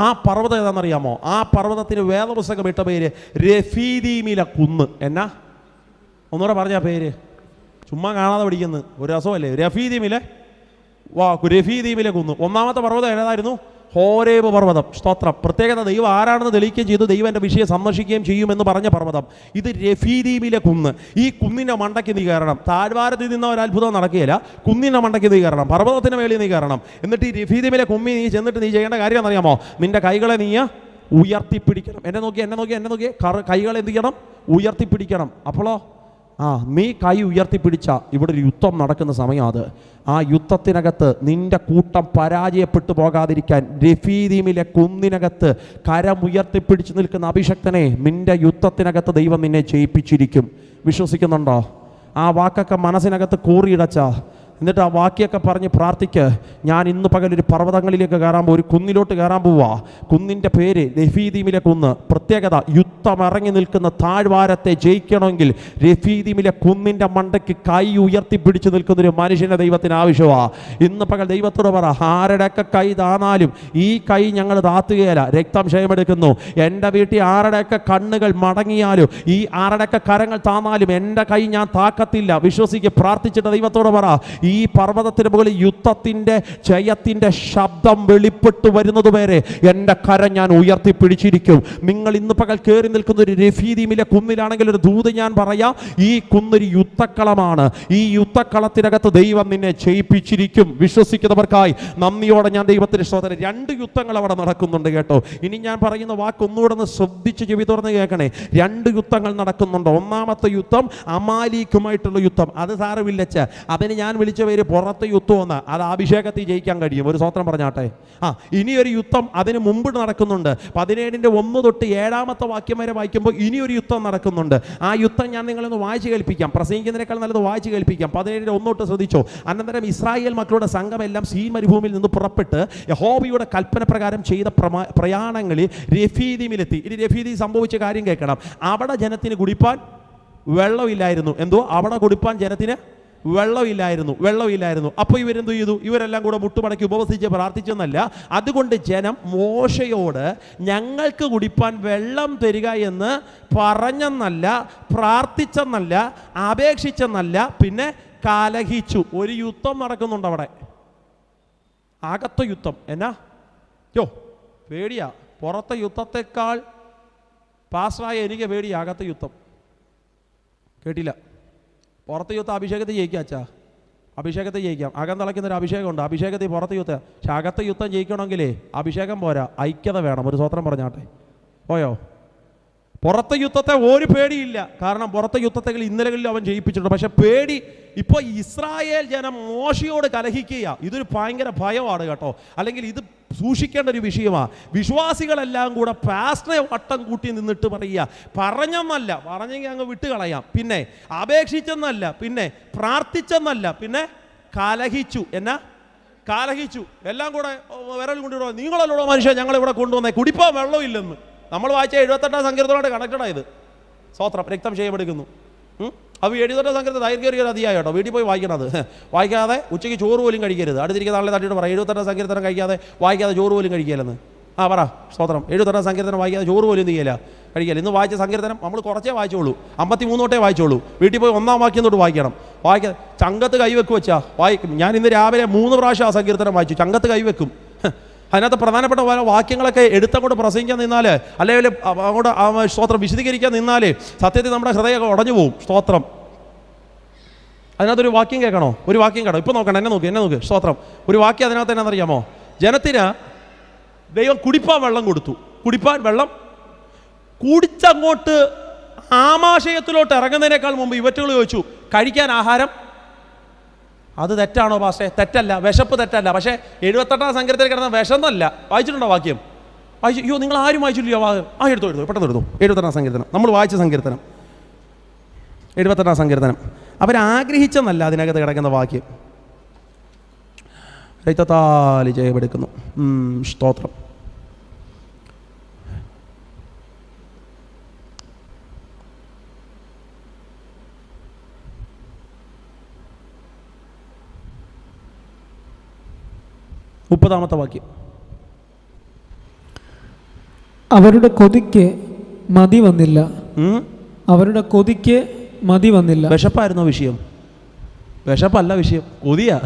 ആ പർവ്വതം ഏതാണെന്നറിയാമോ? ആ പർവ്വതത്തിന് വേദപുസ്തകം ഇട്ട പേര് രഫീദീമിലെ കുന്ന്. എന്നാ ഒന്നുകൂടെ പറഞ്ഞ പേര്, ചുമ്മാ കാണാതെ പഠിക്കുന്നത് ഒരു രസമല്ലേ? രഫീദീമിലെ കുന്ന്. 1ാമത്തെ പർവ്വതം ഏതായിരുന്നു? ഹോരേബ് പർവ്വതം. സ്തോത്രം. പ്രത്യേകത, ദൈവം ആരാണെന്ന് തെളിയിക്കുകയും ചെയ്തു, ദൈവം എൻ്റെ വിഷയം സന്ദർശിക്കുകയും ചെയ്യുമെന്ന് പറഞ്ഞ പർവ്വതം. ഇത് രഫീദീമിലെ കുന്ന്. ഈ കുന്നിൻ്റെ മണ്ടയ്ക്ക് നീ കയറണം. താഴ്വാരത്തിൽ നിന്ന് ഒരു അത്ഭുതം നടക്കുകയില്ല. കുന്നിൻ്റെ മണ്ടയ്ക്ക് നീ കയറണം, പർവ്വതത്തിന് മേളിൽ നീ കയറണം. എന്നിട്ട് ഈ രഫീദീമിലെ കുമ്മി നീ ചെന്നിട്ട് നീ ചെയ്യേണ്ട കാര്യം എന്നറിയാമോ? നിന്റെ കൈകളെ നീ ഉയർത്തിപ്പിടിക്കണം. എന്നെ നോക്കി കൈകളെ എന്ത് ചെയ്യണം? ഉയർത്തിപ്പിടിക്കണം. അപ്പോളോ നീ കൈ ഉയർത്തിപ്പിടിച്ച ഇവിടെ ഒരു യുദ്ധം നടക്കുന്ന സമയം. അത് ആ യുദ്ധത്തിനകത്ത് നിന്റെ കൂട്ടം പരാജയപ്പെട്ടു പോകാതിരിക്കാൻ രഫീദീമിലെ കുന്നിനകത്ത് കരമുയർത്തിപ്പിടിച്ചു നിൽക്കുന്ന അഭിഷക്തനെ നിന്റെ യുദ്ധത്തിനകത്ത് ദൈവം നിന്നെ ജയിപ്പിച്ചിരിക്കും. വിശ്വസിക്കുന്നുണ്ടോ? ആ വാക്കൊക്കെ മനസ്സിനകത്ത് കൂറിയിടച്ച എന്നിട്ട് ആ വാക്യൊക്കെ പറഞ്ഞ് പ്രാർത്ഥിക്ക്. ഞാൻ ഇന്ന് പകലൊരു പർവ്വതങ്ങളിലേക്ക് കയറാൻ ഒരു കുന്നിലോട്ട് കയറാൻ പോവാ. കുന്നിൻ്റെ പേര് രഫീദീമിലെ കുന്ന്. പ്രത്യേകത, യുദ്ധമിറങ്ങി നിൽക്കുന്ന താഴ്വാരത്തെ ജയിക്കണമെങ്കിൽ രഫീദീമിലെ കുന്നിൻ്റെ മണ്ടയ്ക്ക് കൈ ഉയർത്തിപ്പിടിച്ച് നിൽക്കുന്നൊരു മനുഷ്യനെ ദൈവത്തിന് ആവശ്യമാണ്. ഇന്ന് പകൽ ദൈവത്തോട് പറ, ആരുടെയൊക്കെ കൈ താന്നാലും ഈ കൈ ഞങ്ങൾ താത്തുകയില്ല. രക്തം ക്ഷയമെടുക്കുന്നു. എൻ്റെ വീട്ടിൽ ആരുടെയൊക്കെ കണ്ണുകൾ മടങ്ങിയാലും ഈ ആരുടെയൊക്കെ കരങ്ങൾ താന്നാലും എൻ്റെ കൈ ഞാൻ താക്കത്തില്ല. വിശ്വസിക്ക്. പ്രാർത്ഥിച്ചിട്ട് ദൈവത്തോട് പറ, ഈ പർവ്വതത്തിന് മുകളിൽ യുദ്ധത്തിൻ്റെ ജയത്തിൻ്റെ ശബ്ദം വെളിപ്പെട്ടു വരുന്നത് വരെ എൻ്റെ കരം ഞാൻ ഉയർത്തിപ്പിടിച്ചിരിക്കും. നിങ്ങൾ ഇന്ന് പകൽ കയറി നിൽക്കുന്ന ഒരു രഫീദീമിലെ കുന്നിലാണെങ്കിൽ ഒരു ദൂത് ഞാൻ പറയാം, ഈ കുന്നൊരു യുദ്ധക്കളമാണ്. ഈ യുദ്ധക്കളത്തിനകത്ത് ദൈവം നിന്നെ ജയിപ്പിച്ചിരിക്കും. വിശ്വസിക്കുന്നവർക്കായി നന്ദിയോടെ ഞാൻ ദൈവത്തിന് സ്തോത്രം. 2 യുദ്ധങ്ങൾ അവിടെ നടക്കുന്നുണ്ട് കേട്ടോ. ഇനി ഞാൻ പറയുന്ന വാക്ക് ഒന്നുകൂടെ ഒന്ന് ശ്രദ്ധിച്ച് ചെവി തുറന്ന് കേൾക്കണേ. 2 യുദ്ധങ്ങൾ നടക്കുന്നുണ്ട്. 1ാമത്തെ യുദ്ധം അമാലീക്കുമായിട്ടുള്ള യുദ്ധം. അത് സാരമില്ലച്ച, അതിന് ഞാൻ വിളിച്ച ചോദിച്ച പേര് പുറത്ത് യുദ്ധം ഒന്ന്, അത് അഭിഷേകത്തിൽ ജയിക്കാൻ കഴിയും. ഒരു സ്വത്രം പറഞ്ഞാട്ടെ. ഇനിയൊരു യുദ്ധം അതിന് മുമ്പ് നടക്കുന്നുണ്ട്. 17:1 തൊട്ട് 7-ാമത്തെ വാക്യം വരെ വായിക്കുമ്പോൾ ഇനിയൊരു യുദ്ധം നടക്കുന്നുണ്ട്. ആ യുദ്ധം ഞാൻ നിങ്ങളൊന്ന് വായിച്ച് കേൾപ്പിക്കാം. പ്രസംഗിക്കുന്നതിനേക്കാൾ നല്ലത് വായിച്ച് കേൾപ്പിക്കാം. 17:1 തൊട്ട് ശ്രദ്ധിച്ചോ. അനന്തരം ഇസ്രായേൽ മക്കളുടെ സംഘമെല്ലാം സീൻ മരുഭൂമിയിൽ നിന്ന് പുറപ്പെട്ട് യഹോവയുടെ കൽപ്പന പ്രകാരം ചെയ്ത പ്രയാണങ്ങളിൽ രഫീദീമിലെത്തി. ഇനി രഫീദീം സംഭവിച്ച കാര്യം കേൾക്കണം. അവിടെ ജനത്തിന് കുടിപ്പാൻ വെള്ളമില്ലായിരുന്നു. അവിടെ കുടിപ്പാൻ ജനത്തിന് വെള്ളമില്ലായിരുന്നു. അപ്പോൾ ഇവരെന്തു ചെയ്തു? ഇവരെല്ലാം കൂടെ മുട്ടുമടക്കി ഉപവസിച്ച് പ്രാർത്ഥിച്ചെന്നല്ല, അതുകൊണ്ട് ജനം മോശയോട് ഞങ്ങൾക്ക് കുടിപ്പാൻ വെള്ളം തരിക എന്ന് പറഞ്ഞെന്നല്ല, പ്രാർത്ഥിച്ചെന്നല്ല, അപേക്ഷിച്ചെന്നല്ല, പിന്നെ കലഹിച്ചു. ഒരു യുദ്ധം നടക്കുന്നുണ്ട് അവിടെ, അകത്ത യുദ്ധം. എന്നാ പേടിയാ. പുറത്തെ യുദ്ധത്തെക്കാൾ പാസ്റ്ററായ എനിക്ക് പേടിയാ അകത്ത യുദ്ധം. കേട്ടില്ല? പുറത്ത് യുദ്ധം അഭിഷേകത്തെ ജയിക്കാം. അച്ഛാ, അഭിഷേകത്തെ ജയിക്കാം. അകം തിളയ്ക്കുന്നൊരു അഭിഷേകമുണ്ട്. അഭിഷേകത്തിൽ പുറത്ത് യുദ്ധം. പക്ഷെ അകത്ത് യുദ്ധം ജയിക്കണമെങ്കിലേ അഭിഷേകം പോരാ, ഐക്യത വേണം. ഒരു സ്വത്രം പറഞ്ഞാട്ടെ. പോയോ? പുറത്തെ യുദ്ധത്തെ ഒരു പേടിയില്ല. കാരണം പുറത്തെ യുദ്ധത്തിൽ ഇന്നലകളിൽ അവൻ ജയിപ്പിച്ചിട്ടുണ്ട്. പക്ഷെ പേടി ഇപ്പോൾ ഇസ്രായേൽ ജനം മോശയോട് കലഹിക്കുക. ഇതൊരു ഭയങ്കര ഭയമാണ് കേട്ടോ. അല്ലെങ്കിൽ ഇത് സൂക്ഷിക്കേണ്ട ഒരു വിഷയമാണ്. വിശ്വാസികളെല്ലാം കൂടെ പാസ്റ്ററെ വട്ടം കൂട്ടി നിന്നിട്ട് പറയുക, പറഞ്ഞെന്നല്ല, പറഞ്ഞെങ്കിൽ അങ്ങ് വിട്ടുകളയാം, പിന്നെ അപേക്ഷിച്ചെന്നല്ല, പിന്നെ പ്രാർത്ഥിച്ചെന്നല്ല, പിന്നെ കലഹിച്ചു. എന്നാ കലഹിച്ചു? എല്ലാം കൂടെ വിരൽ കൊണ്ടുവിടുക. നിങ്ങളല്ലോ മനുഷ്യൻ ഞങ്ങളിവിടെ കൊണ്ടുവന്നേ, കുടിപ്പാൻ വെള്ളമില്ലെന്ന്. നമ്മൾ വായിച്ച 78-ാം സങ്കീർത്തനമായിട്ട് കണക്റ്റഡായത്. സ്വത്രം രക്തം ചെയ്യപ്പെടുക്കുന്നു. അത് 78-ാം സങ്കീർത്തനം ദൈർഘ്യമേറിയ അധ്യായം കേട്ടോ. വീട്ടിൽ പോയി വായിക്കണത്. വായിക്കാതെ ഉച്ചയ്ക്ക് ചോറ് പോലും കഴിക്കരുത്. അടുത്തിരിക്കുന്ന ആളെ തട്ടിയിട്ട് പറ 78-ാം സങ്കീർത്തനം വായിക്കാതെ ചോറ് പോലും കഴിക്കില്ലെന്ന്. പറ സ്വത്രം. 78-ാം സങ്കീർത്തനം വായിക്കാതെ ചോറ് പോലും കഴിക്കില്ല. ഇന്ന് വായിച്ച സങ്കീർത്തനം നമ്മൾ കുറച്ചേ വായിച്ചോളൂ. 53 തൊട്ടേ വായിച്ചോളൂ. വീട്ടിൽ പോയി 1-ാം വാക്യം തൊട്ട് വായിക്കണം. ചങ്കത്ത് കൈവെക്കും വെച്ചാ വായിക്കും. ഞാൻ ഇന്ന് രാവിലെ 3 പ്രാവശ്യം ആ സങ്കീർത്തനം വായിച്ചു. ചങ്കത്ത് കൈവെക്കും. അതിനകത്ത് പ്രധാനപ്പെട്ട വാക്യങ്ങളൊക്കെ എടുത്തങ്ങോട്ട് പ്രസംഗിക്കാൻ നിന്നാൽ, അല്ലെങ്കിൽ അങ്ങോട്ട് സ്തോത്രം വിശദീകരിക്കാൻ നിന്നാൽ സത്യത്തിൽ നമ്മുടെ ഹൃദയമൊക്കെ ഉടഞ്ഞു പോകും. സ്തോത്രം. അതിനകത്തൊരു വാക്യം കേൾക്കണോ? ഒരു വാക്യം കേട്ടോ. ഇപ്പം നോക്കണം, എന്നെ നോക്ക് സ്തോത്രം. ഒരു വാക്യം അതിനകത്ത് എന്നാണെന്നറിയാമോ? ജനത്തിന് ദൈവം കുടിപ്പാൻ വെള്ളം കൊടുത്തു. കുടിപ്പാൻ വെള്ളം കുടിച്ചങ്ങോട്ട് ആമാശയത്തിലോട്ട് ഇറങ്ങുന്നതിനേക്കാൾ മുമ്പ് ഇവറ്റുകൾ ചോദിച്ചു, കഴിക്കാൻ ആഹാരം. അത് തെറ്റാണോ പാസ്റ്റേ? തെറ്റല്ല. വിശപ്പ് തെറ്റല്ല. പക്ഷേ 78-ാം സങ്കീർത്തനത്തിൽ കിടന്ന വിശന്നല്ല. വായിച്ചിട്ടുണ്ടോ വാക്യം? വായിച്ചു? നിങ്ങൾ ആരും വായിച്ചില്ലയോ? എടുത്തോ പെട്ടെന്ന് എടുത്തു. 78-ാം സങ്കീർത്തനം നമ്മൾ വായിച്ച സങ്കീർത്തനം. 78-ാം സങ്കീർത്തനം അവരാഗ്രഹിച്ചെന്നല്ല അതിനകത്ത് കിടക്കുന്ന വാക്യം. രക്തത്താൽ ജയമെടുക്കുന്നു. സ്തോത്രം. മുപ്പതാമത്തെ വാക്യം. അവരുടെ കൊതിക്ക് മതി വന്നില്ല. അവരുടെ കൊതിക്ക് മതി വന്നില്ല. വിശപ്പായിരുന്നോ വിഷയം? വിശപ്പല്ല വിഷയം, കൊതിയാ.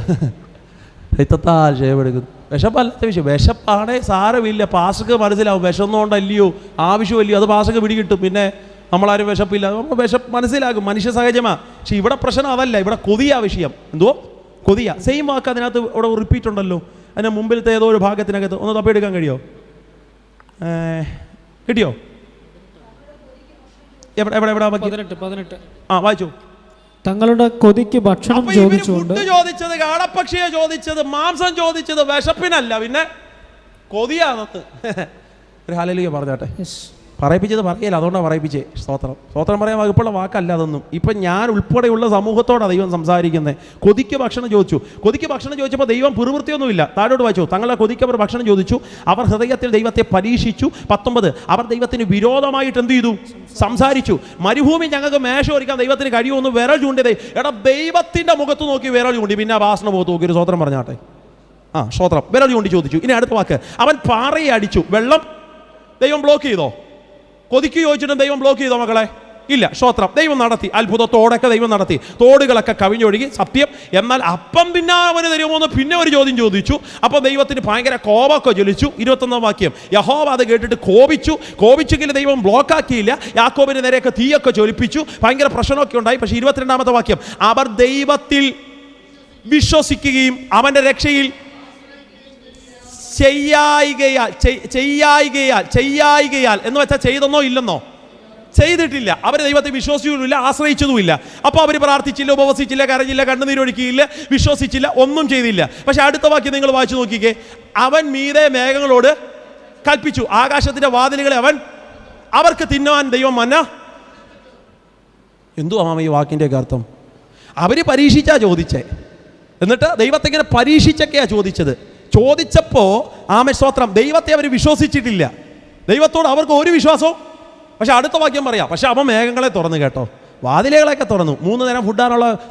രക്തത്താൽ ജയമെടുക്കുന്നു. വിശപ്പല്ലാത്ത വിഷയം. വിശപ്പാണേ സാരമില്ല. പാസ്റ്റർക്ക് മനസ്സിലാവും വിശന്നുകൊണ്ടല്ലയോ, ആവശ്യമല്ലയോ, അത് പാസ്റ്റർക്ക് പിടികിട്ടും. പിന്നെ നമ്മളാരും വിശപ്പില്ല, നമ്മൾ വിശപ്പ് മനസ്സിലാകും, മനുഷ്യ സഹജമാണ്. പക്ഷെ ഇവിടെ പ്രശ്നം അതല്ല. ഇവിടെ കൊതിയാ വിഷയം. കൊതിയാ. സെയിം വാക്ക് അതിനകത്ത് ഇവിടെ റിപ്പീറ്റ് ഉണ്ടല്ലോ. അതിന് മുമ്പിലത്തെ ഏതോ ഒരു ഭാഗത്തിനകത്ത് ഒന്ന് തപ്പിയെടുക്കാൻ കഴിയോ? കിട്ടിയോ? എവിടെ 18. വായിച്ചു. തങ്ങളുടെ കൊതിക്ക് ഭക്ഷണം ചോദിച്ചുകൊണ്ട് ചോദിച്ചത്, കാടപ്പക്ഷിയെ ചോദിച്ചത്, മാംസം ചോദിച്ചത് വിശപ്പിനല്ല, പിന്നെ കൊതിയാണെന്ന്. ഒരു ഹല്ലേലൂയ പറഞ്ഞാട്ടെ. പറയിപ്പിച്ചത് പറയല്ല, അതുകൊണ്ടാണ് പറയിപ്പിച്ചേ. സ്തോത്രം പറയാൻ വകുപ്പുള്ള വാക്കല്ല അതൊന്നും. ഇപ്പം ഞാൻ ഉൾപ്പെടെയുള്ള സമൂഹത്തോടാണ് ദൈവം സംസാരിക്കുന്നത്. കൊതിക്ക് ഭക്ഷണം ചോദിച്ചു. കൊതിക്ക് ഭക്ഷണം ചോദിച്ചപ്പോൾ ദൈവം പിറുവൃത്തിയൊന്നുമില്ല. താഴോട്ട് വായിച്ചു. തങ്ങളുടെ കൊതിക്ക് അവർ ഭക്ഷണം ചോദിച്ചു. അവർ ഹൃദയത്തിൽ ദൈവത്തെ പരീക്ഷിച്ചു. 19. അവർ ദൈവത്തിന് വിരോധമായിട്ട് എന്ത് ചെയ്തു? സംസാരിച്ചു. മരുഭൂമി ഞങ്ങൾക്ക് മേശ ഒരുക്കാൻ ദൈവത്തിന് കഴിയുമെന്ന് വിരൽ ചൂണ്ടിയതേ. ദൈവത്തിൻ്റെ മുഖത്ത് നോക്കി വിരൽ ചൂണ്ടി. പിന്നെ ഭാഷണ മുഖത്ത് നോക്കി ഒരു സ്തോത്രം പറഞ്ഞാട്ടെ. സ്തോത്രം. വിരൽ ചൂണ്ടി ചോദിച്ചു. ഇനി അടുത്ത വാക്ക്. അവൻ പാറയെ അടിച്ചു. വെള്ളം ദൈവം ബ്ലോക്ക് ചെയ്തോ? കൊതിക്ക് ചോദിച്ചിട്ടും ദൈവം ബ്ലോക്ക് ചെയ്തോ മക്കളെ? ഇല്ല. സ്തോത്രം. ദൈവം നടത്തി. അത്ഭുതത്തോടൊക്കെ ദൈവം നടത്തി. തോടുകളൊക്കെ കവിഞ്ഞൊഴുകി. സത്യം. എന്നാൽ അപ്പം പിന്നെ അവന് തരുമോ എന്ന് പിന്നെ ഒരു ചോദ്യം ചോദിച്ചു. അപ്പോൾ ദൈവത്തിന് ഭയങ്കര കോപമൊക്കെ ജ്വലിച്ചു. 21-ാം വാക്യം. യഹോവ അത് കേട്ടിട്ട് കോപിച്ചെങ്കിൽ ദൈവം ബ്ലോക്കാക്കിയില്ല. യാക്കോബിന് നേരെയൊക്കെ തീയൊക്കെ ജ്വലിപ്പിച്ചു. ഭയങ്കര പ്രശ്നമൊക്കെ ഉണ്ടായി. പക്ഷേ 22-ാമത്തെ വാക്യം. അവർ ദൈവത്തിൽ വിശ്വസിക്കുകയും അവൻ്റെ രക്ഷയിൽ ചെയ്യായികയാൽ എന്ന് വെച്ചാൽ ചെയ്തെന്നോ ഇല്ലെന്നോ? ചെയ്തിട്ടില്ല. അവർ ദൈവത്തെ വിശ്വസിച്ചില്ല, ആശ്രയിച്ചതുമില്ല. അപ്പോൾ അവർ പ്രാർത്ഥിച്ചില്ല, ഉപവസിച്ചില്ല, കരഞ്ഞില്ല, കണ്ണുനീരൊഴുക്കിയില്ല, വിശ്വസിച്ചില്ല, ഒന്നും ചെയ്തില്ല. പക്ഷെ അടുത്ത വാക്യം നിങ്ങൾ വായിച്ചു നോക്കിക്കേ. അവൻ മീതെ മേഘങ്ങളോട് കൽപ്പിച്ചു, ആകാശത്തിന്റെ വാതിലുകളെ അവൻ അവർക്ക് തിന്നാൻ ദൈവം മന്ന. എന്തുവാ മാമ ഈ വാക്കിൻ്റെയൊക്കെ അർത്ഥം? അവർ പരീക്ഷിച്ചാ ചോദിച്ചേ, എന്നിട്ട് ദൈവത്തെ ഇങ്ങനെ പരീക്ഷിച്ചൊക്കെയാ ചോദിച്ചത്. ചോദിച്ചപ്പോൾ സ്തോത്രം, ദൈവത്തെ അവർ വിശ്വസിച്ചിട്ടില്ല, ദൈവത്തോട് അവർക്ക് ഒരു വിശ്വാസവും. പക്ഷെ അടുത്ത വാക്യം പറയാം, പക്ഷെ അവൻ മേഘങ്ങളെ തുറന്നു കേട്ടോ, വാതിലുകളെയൊക്കെ തുറന്നു, 3 നേരം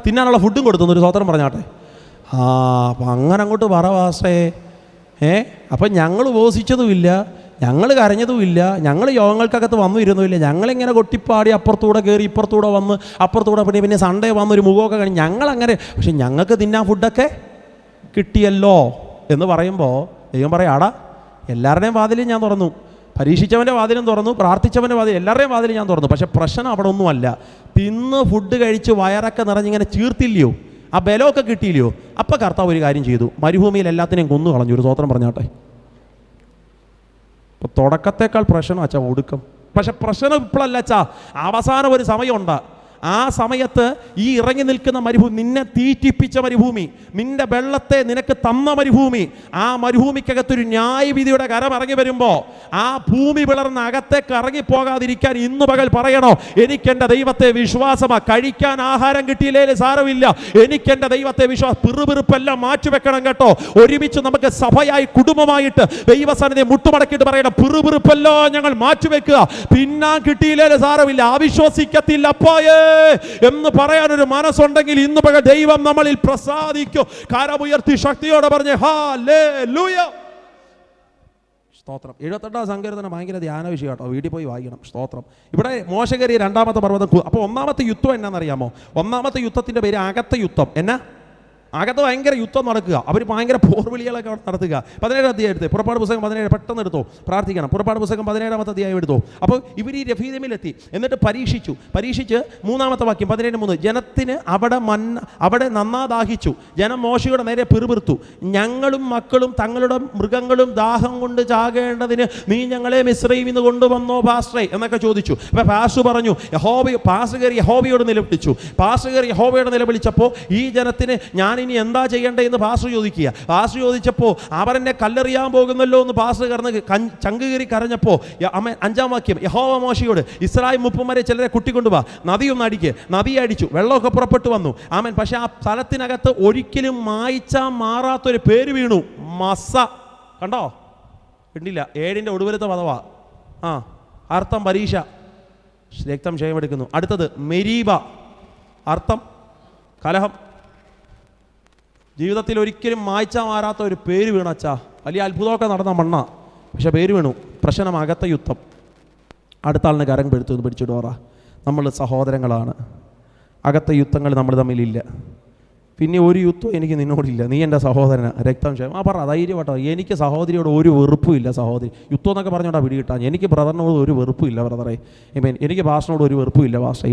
തിന്നാനുള്ള ഫുഡും കൊടുത്തു. ഒരു സ്തോത്രം പറഞ്ഞാട്ടെ. അപ്പം അങ്ങനെ അങ്ങോട്ട് പറ പാസ്റ്റേ. അപ്പം ഞങ്ങൾ ഉപവസിച്ചതുമില്ല, ഞങ്ങൾ കരഞ്ഞതുമില്ല, ഞങ്ങൾ യോഗങ്ങൾക്കകത്ത് വന്നു ഇരുന്നുമില്ല, ഞങ്ങളിങ്ങനെ കൊട്ടിപ്പാടി അപ്പുറത്തൂടെ കയറി ഇപ്പുറത്തൂടെ വന്ന് അപ്പുറത്തൂടെ പിന്നെ സൺഡേ വന്നൊരു മുഖമൊക്കെ കഴിഞ്ഞ് ഞങ്ങളങ്ങനെ, പക്ഷെ ഞങ്ങൾക്ക് തിന്നാൻ ഫുഡൊക്കെ കിട്ടിയല്ലോ എന്ന് പറയുമ്പോൾ ദൈവം പറയാടാ, എല്ലാവരുടെയും വാതിലും ഞാൻ തുറന്നു, പരീക്ഷിച്ചവൻ്റെ വാതിലും തുറന്നു, പ്രാർത്ഥിച്ചവൻ്റെ വാതിൽ, എല്ലാവരുടെയും വാതിലും ഞാൻ തുറന്നു. പക്ഷെ പ്രശ്നം അവിടെ ഒന്നുമല്ല. തിന്ന് ഫുഡ് കഴിച്ച് വയറൊക്കെ നിറഞ്ഞിങ്ങനെ ചീർത്തില്ലയോ, ആ ബലമൊക്കെ കിട്ടിയില്ലയോ? അപ്പം കർത്താവ് ഒരു കാര്യം ചെയ്തു, മരുഭൂമിയിൽ എല്ലാത്തിനെയും കൊന്നു കളഞ്ഞു. ഒരു സ്തോത്രം പറഞ്ഞാട്ടെ. ഇപ്പോൾ തുടക്കത്തേക്കാൾ പ്രശ്നം അച്ഛാ ഒടുക്കം. പക്ഷെ പ്രശ്നം ഇപ്പോഴല്ല അച്ഛാ, അവസാനം ഒരു സമയമുണ്ട്. ആ സമയത്ത് ഈ ഇറങ്ങി നിൽക്കുന്ന മരുഭൂമി, നിന്നെ തീറ്റിപ്പിച്ച മരുഭൂമി, നിന്റെ വെള്ളത്തെ നിനക്ക് തന്ന മരുഭൂമി, ആ മരുഭൂമിക്കകത്തൊരു ന്യായവിധിയുടെ കരം ഇറങ്ങി വരുമ്പോൾ ആ ഭൂമി പിളർന്ന് അകത്തേക്ക് ഇറങ്ങിപ്പോകാതിരിക്കാൻ ഇന്നു പകൽ പറയണോ, എനിക്കെൻ്റെ ദൈവത്തെ വിശ്വാസമാ. കഴിക്കാൻ ആഹാരം കിട്ടിയില്ലേ സാരമില്ല, എനിക്കെൻ്റെ ദൈവത്തെ വിശ്വാസം. പിറുപിറുപ്പെല്ലാം മാറ്റിവെക്കണം കേട്ടോ. ഒരുമിച്ച് നമുക്ക് സഭയായി കുടുംബമായിട്ട് ദൈവസന്നിധി മുട്ടുമടക്കിയിട്ട് പറയണം, പിറുപിറുപ്പെല്ലാം ഞങ്ങൾ മാറ്റിവെക്കുക. പിന്നാൻ കിട്ടിയില്ലേ സാരമില്ല, അവിശ്വസിക്കത്തില്ല അപ്പായേ എന്ന് പറയാനൊരു മനസ്സുണ്ടെങ്കിൽ ഇന്ന് പകൽ ദൈവം നമ്മളിൽ പ്രസാദിക്കും. കരമുയർത്തി ശക്തിയോടെ പറഞ്ഞ് ഹല്ലേലൂയ. സ്തോത്രം. 78-ാം സങ്കീർത്തനം ഭയങ്കര ധ്യാന വിഷയം കേട്ടോ, വീട്ടിൽ പോയി വായിക്കണം. സ്തോത്രം. ഇവിടെ മോശ കയറിയ 2-ാമത്തെ പർവ്വതം. അപ്പോൾ 1-ാമത്തെ യുദ്ധം എന്നാണെന്നറിയാമോ? 1-ാമത്തെ യുദ്ധത്തിൻ്റെ പേര് അകത്തെ യുദ്ധം. എന്നാ? അകത്ത് ഭയങ്കര യുദ്ധം നടക്കുക, അവർ ഭയങ്കര പോർവിളികളൊക്കെ നടത്തുക. 17-ാം അധ്യായം എടുത്ത്, പുറപ്പാട് പുസ്തകം 17 പെട്ടെന്ന് എടുത്തോ, പ്രാർത്ഥിക്കണം. പുറപ്പാട് പുസ്തകം 17-ാമത്തെ അധ്യായം എടുത്തോ. അപ്പോൾ ഇവർ ഈ രഫീദിമിലെത്തി, എന്നിട്ട് പരീക്ഷിച്ച് 3-ാമത്തെ വാക്യം 17:3, ജനത്തിന് അവിടെ നന്നാ ദാഹിച്ചു, ജനം മോശയുടെ നേരെ പിറുപിറുത്തു, ഞങ്ങളും മക്കളും തങ്ങളുടെ മൃഗങ്ങളും ദാഹം കൊണ്ട് ചാകേണ്ടതിന് നീ ഞങ്ങളെ മിസ്രയീമിൽ നിന്ന് കൊണ്ടുവന്നോ പാസ്റ്ററേ എന്നൊക്കെ ചോദിച്ചു. അപ്പോൾ പാസ്റ്റർ പറഞ്ഞു, യഹോവയോട് നിലവിളിച്ചു. പാസ്റ്റർ യഹോവയോട് നിലവിളിച്ചപ്പോൾ ഈ ജനത്തിന് ഞാൻ ഇനി എന്താ ചെയ്യേണ്ടതെന്ന് പാസ്റ്റർ ചോദിക്കുക. പാസ്റ്റർ ചോദിച്ചപ്പോൾ അവരെന്നെ കല്ലെറിയാൻ പോകുന്നല്ലോ എന്ന് പാസ്റ്റർ ചങ്ക് കയറി കരഞ്ഞപ്പോൾ 5-ാം വാക്യം, യഹോവ മോശയോട് ഇസ്രായേൽ മുപ്പന്മാരെ ചിലരെ കുട്ടിക്കൊണ്ടുപോവാ, നദിയൊന്ന് അടിക്ക്. നദി അടിച്ചു, വെള്ളമൊക്കെ പുറപ്പെട്ടു വന്നു. ആമേൻ. പക്ഷെ ആ സ്ഥലത്തിനകത്ത് ഒരിക്കലും മായ്ച്ചാൽ മാറാത്തൊരു പേര് വീണു, മസ. കണ്ടോ? കണ്ടില്ല? 7-ന്റെ ഒടുവിലത്തെ പദവാ. അർത്ഥം പരീക്ഷ, രക്തം ക്ഷയമെടുക്കുന്നു. അടുത്തത് മെരീബ, അർത്ഥം കലഹം. ജീവിതത്തിൽ ഒരിക്കലും മായ്ച്ചാൽ മാറാത്ത ഒരു പേര് വീണച്ചാ. വലിയ അത്ഭുതമൊക്കെ നടന്ന മണ്ണ, പക്ഷെ പേര് വീണു. പ്രശ്നം അകത്ത യുദ്ധം. അടുത്ത ആളിന് കരം പിടിച്ചിട്ട് പറ, നമ്മൾ സഹോദരങ്ങളാണ്. അകത്ത യുദ്ധങ്ങൾ നമ്മൾ തമ്മിലില്ല. പിന്നെ ഒരു യുദ്ധം എനിക്ക് നിന്നോടില്ല, നീ എൻ്റെ സഹോദരനാ, രക്തം ക്ഷയം. പറ ധൈര്യമാട്ടോ, എനിക്ക് സഹോദരിയോട് ഒരു വെറുപ്പുമില്ല. സഹോദരി യുദ്ധം എന്നൊക്കെ പറഞ്ഞോണ്ടാ പിടികിട്ടാൻ. എനിക്ക് ബ്രദറിനോട് ഒരു വെറുപ്പുമില്ല ബ്രദറെ. എനിക്ക് പാസ്റ്ററിനോട് ഒരു വെറുപ്പുമില്ല പാസ്റ്റർ.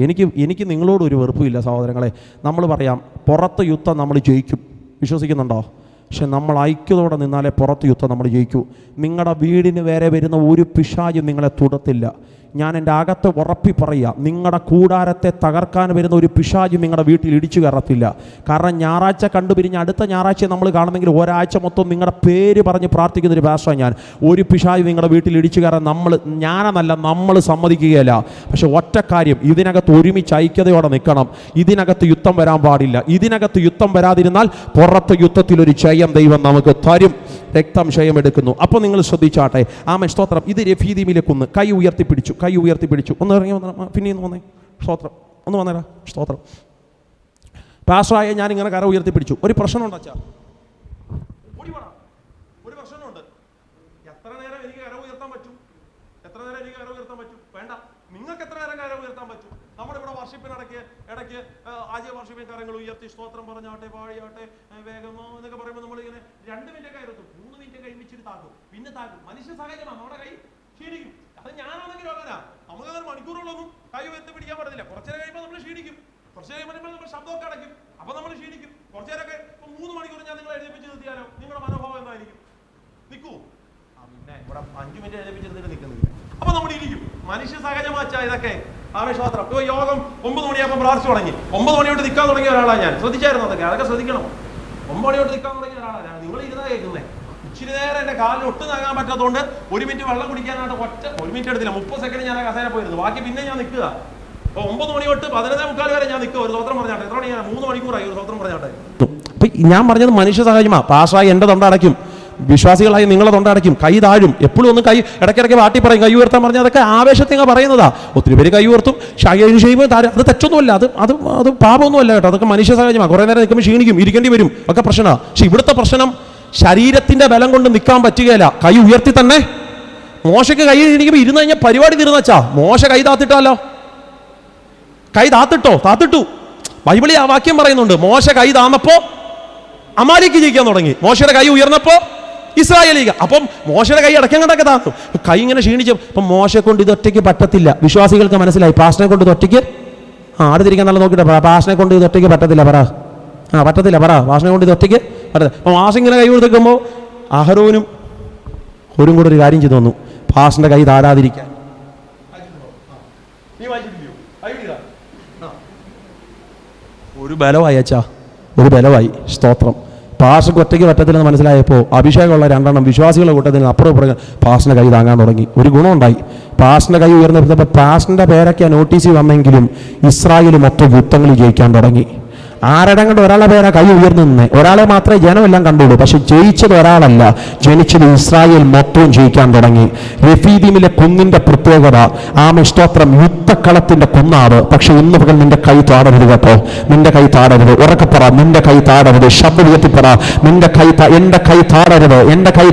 എനിക്ക് നിങ്ങളോട് ഒരു വെറുപ്പുമില്ല സഹോദരങ്ങളെ. നമ്മൾ പറയാം, പുറത്ത് യുദ്ധം നമ്മൾ ജയിക്കും, വിശ്വസിക്കുന്നുണ്ടോ? പക്ഷെ നമ്മൾ ഐക്യതയോടെ നിന്നാലേ പുറത്ത് യുദ്ധം നമ്മൾ ജയിക്കൂ. നിങ്ങളുടെ വീടിന് വേറെ വരുന്ന ഒരു പിശാചും നിങ്ങളെ തുടത്തില്ല. ഞാൻ എൻ്റെ അകത്ത് ഉറപ്പി പറയുക, നിങ്ങളുടെ കൂടാരത്തെ തകർക്കാൻ വരുന്ന ഒരു പിശാചും നിങ്ങളുടെ വീട്ടിൽ ഇടിച്ചു കയറത്തില്ല. കാരണം ഞായറാഴ്ച കണ്ടുപിരിഞ്ഞ് അടുത്ത ഞായറാഴ്ച നമ്മൾ കാണുമെങ്കിൽ ഒരാഴ്ച മൊത്തം നിങ്ങളുടെ പേര് പറഞ്ഞ് പ്രാർത്ഥിക്കുന്നൊരു ഭാഷ ഞാൻ. ഒരു പിശാച് നിങ്ങളുടെ വീട്ടിൽ ഇടിച്ചു കയറാൻ നമ്മൾ സമ്മതിക്കുകയില്ല. പക്ഷെ ഒറ്റ കാര്യം, ഇതിനകത്ത് ഒരുമിച്ച് ഐക്യതയോടെ നിൽക്കണം. ഇതിനകത്ത് യുദ്ധം വരാൻ പാടില്ല. ഇതിനകത്ത് യുദ്ധം വരാതിരുന്നാൽ പുറത്ത് യുദ്ധത്തിലൊരു ജയം ദൈവം നമുക്ക് തരും. രക്തം ക്ഷയമെടുക്കുന്നു. അപ്പോൾ നിങ്ങൾ ശ്രദ്ധിച്ചാട്ടെ. ആമേൻ. സ്തോത്രം. ഇത് രഫീദീമിലേക്കൊന്ന് കൈ ഉയർത്തിപ്പിടിച്ചു. ഒന്ന് ഇറങ്ങി വന്ന, പിന്നെയും വന്നേ. സ്തോത്രം. ഒന്ന് വന്നേരാ. സ്തോത്രം. പാസ്റ്ററായ ഞാൻ ഇങ്ങനെ കര ഉയർത്തിപ്പിടിച്ചു. ഒരു പ്രശ്നമുണ്ട് അച്ഛാ, ഒരു പ്രശ്നമുണ്ട്. എത്ര നേരം എനിക്ക് കര ഉയർത്താൻ പറ്റും? വേണ്ട, നിങ്ങൾക്ക് എത്ര നേരം കര ഉയർത്താൻ പറ്റും? നമ്മുടെ ഇവിടെ വർഷിപ്പിനിടയ്ക്ക് ആദ്യ വർഷിപ്പിൻ കരങ്ങൾ ഉയർത്തി സ്തോത്രം പറഞ്ഞാട്ടെ, പാടിയാട്ടെ, വേഗമോ എന്നൊക്കെ പറയുമ്പോൾ നമ്മളിങ്ങനെ 2 മിനിറ്റ് കയറും, 3 മിനിറ്റ് കഴിപ്പിച്ചിട്ട് താക്കും, പിന്നെ താക്കും. മനുഷ്യ സഹജമാണ്, നമ്മുടെ കൈ ക്ഷീണിക്കും. അത് ഞാനാണെങ്കിലും അങ്ങനെ. നമുക്കങ്ങനെ മണിക്കൂറുകളൊന്നും കൈ ഉയർത്തി പിടിക്കാൻ പറ്റത്തില്ല. കുറച്ചേരം കഴിയുമ്പോൾ നമ്മൾ ക്ഷീണിക്കും, കുറച്ച് കഴിയുമ്പോൾ നമ്മൾ ശബ്ദമൊക്കെ അടയ്ക്കും, അപ്പോൾ നമ്മൾ ക്ഷീണിക്കും. കുറച്ചേരൊക്കെ 3 മണിക്കൂർ ഞാൻ നിങ്ങളെ എഴുതിപ്പിച്ച് നിർത്തിയാലോ നിങ്ങളുടെ മനോഭാവം എന്തായിരിക്കും? നിൽക്കൂ. പിന്നെ ഇവിടെ 5 മിനിറ്റ് എഴുതിപ്പിച്ചിരുന്നിട്ട് നിൽക്കുന്നില്ല. അപ്പോൾ നമ്മൾ ഇരിക്കും. മനുഷ്യ സഹജമാച്ചാ ഇതൊക്കെ. ആവേശപാത്രം. യോഗം 9 മണിയാകുമ്പോൾ പ്രാർത്ഥിച്ചു തുടങ്ങി. 9 മണിയോട്ട് നിൽക്കാൻ തുടങ്ങിയ ഒരാളാണ് ഞാൻ. ശ്രദ്ധിച്ചായിരുന്നു അതൊക്കെ ശ്രദ്ധിക്കണം. 9 മണിയോട്ട് നിൽക്കാൻ തുടങ്ങിയ ഒരാളാണ് ഞാൻ. നിങ്ങൾ ഇരുന്നാ കേൾക്കുന്നേ. ഇച്ചിരി നേരം എൻ്റെ കാലിൽ ഒട്ടും താങ്ങാൻ പറ്റാത്തതുകൊണ്ട് 1 മിനിറ്റ് വെള്ളം കുടിക്കാനായിട്ട് 1 മിനിറ്റ് എടുത്തില്ല, 30 സെക്കൻഡ് ഞാൻ ആ കസേര പോയിരുന്നു. ബാക്കി പിന്നെ ഞാൻ നിൽക്കുക. അപ്പോൾ 9 മണി തൊട്ട് 11:45 വരെ ഞാൻ നിൽക്കുക. ഒരു സ്വത്രം പറഞ്ഞാട്ടെ. എത്ര മണിയാണ്? 3 മണിക്കൂറായി ഒരു സ്വത്രം പറഞ്ഞാട്ടെ. അപ്പൊ ഞാൻ പറഞ്ഞത് മനുഷ്യ സഹജമാണ്. പാസ്സായി എൻ്റെ തൊണ്ട അടയ്ക്കും, വിശ്വാസികളായി നിങ്ങളെ തൊണ്ട അടയ്ക്കും, കൈ താഴും. എപ്പോഴും ഒന്ന് കൈ ഇടയ്ക്കിടയ്ക്ക് വാട്ടി പറയും, കൈ ഉയർത്താൻ പറഞ്ഞാൽ അതൊക്കെ ആവേശത്തിങ്ങ പറയുന്നതാ. ഒത്തിരി പേര് കൈ ഉയർത്തും, ചെയ്യുമ്പോൾ അത് തെറ്റൊന്നുമല്ല, അത് പാപമൊന്നുമല്ല കേട്ടോ. അതൊക്കെ മനുഷ്യ സഹജമാണ്. കുറേ നേരം നിൽക്കുമ്പോൾ ക്ഷീണിക്കും, ഇരിക്കേണ്ടി വരും, ഒക്കെ പ്രശ്നമാണ്. പക്ഷെ ഇവിടുത്തെ പ്രശ്നം ശരീരത്തിന്റെ ബലം കൊണ്ട് നിൽക്കാൻ പറ്റുകയില്ല. കൈ ഉയർത്തി തന്നെ. മോശയ്ക്ക് കൈ ഇരിക്കുമ്പോൾ ഇരുന്ന് കഴിഞ്ഞാൽ പരിപാടി തീർന്നച്ചാ. മോശ കൈ താത്തിട്ടാലോ? കൈ താത്തിട്ടു. ബൈബിളിൽ ആ വാക്യം പറയുന്നുണ്ട്. മോശ കൈ താന്നപ്പോ അമാലേക്ക് ജയിക്കാൻ തുടങ്ങി. മോശയുടെ കൈ ഉയർന്നപ്പോ ഇസ്രായേലിക. അപ്പം മോശയുടെ കൈ അടക്കം കണ്ടൊക്കെ താത്തും. കൈ ഇങ്ങനെ ക്ഷീണിച്ചു. അപ്പം മോശയെ കൊണ്ട് ഇത് ഒറ്റയ്ക്ക് പറ്റത്തില്ല. വിശ്വാസികൾക്ക് മനസ്സിലായി, പാസ്റ്ററെ കൊണ്ട് ഇത് ഒറ്റയ്ക്ക് ആട് തിരിക്കാൻ നല്ല നോക്കിയിട്ട് പാസ്റ്ററെ കൊണ്ട് ഇത് ഒറ്റയ്ക്ക് പറ്റത്തില്ല. പറ്റത്തില്ല. പാസ്റ്ററെ കൊണ്ട് ഇത് ഒറ്റയ്ക്ക് പറ്റത്തില്ല. അപ്പം മാസം ഇങ്ങനെ കൈ കൊടുത്തേക്കുമ്പോൾ അഹരോനും ഒരു കൂടെ ഒരു കാര്യം ചെയ്തു വന്നു, പാസ്റ്ററിന്റെ കൈ താരാതിരിക്കാൻ. ഒരു ബലമായി അച്ഛാ, ഒരു ബലമായി. സ്തോത്രം. പാസ്റ്റർക്ക് ഒറ്റയ്ക്ക് പറ്റത്തില്ലെന്ന് മനസ്സിലായപ്പോൾ അഭിഷേകമുള്ള 2 എണ്ണം വിശ്വാസികളുടെ കൂട്ടത്തിൽ അപ്പുറം പുറകെ പാസ്റ്ററിന്റെ കൈ താങ്ങാൻ തുടങ്ങി. ഒരു ഗുണമുണ്ടായി. പാസ്റ്ററിന്റെ കൈ ഉയർന്നപ്പോൾ പാസ്റ്ററിന്റെ പേരൊക്കെ നോട്ടീസിൽ വന്നെങ്കിലും ഇസ്രായേൽ മൊത്തം യുദ്ധങ്ങളിൽ ജയിക്കാൻ തുടങ്ങി. ആരുടെ കണ്ട് ഒരാളെ പേരാ കൈ ഉയർന്നു നിന്നേ. ഒരാളെ മാത്രമേ ജനമെല്ലാം കണ്ടുള്ളൂ. പക്ഷെ ജയിച്ചത് ഒരാളല്ല, ജനിച്ചത് ഇസ്രായേൽ മൊത്തവും ജയിക്കാൻ തുടങ്ങി. റഫീദീമിലെ കുന്നിന്റെ പ്രത്യേകത, സ്തോത്രം, യുദ്ധക്കളത്തിന്റെ കുന്നാണ്. പക്ഷെ ഇന്ന് പകൽ നിന്റെ കൈ താടരുത് കേട്ടോ. നിന്റെ കൈ താടരുത്. ഉറക്കപ്പറ, നിന്റെ കൈ താടരുത്. ശബ്ദം ഉയർത്തിപ്പറ, എന്റെ കൈ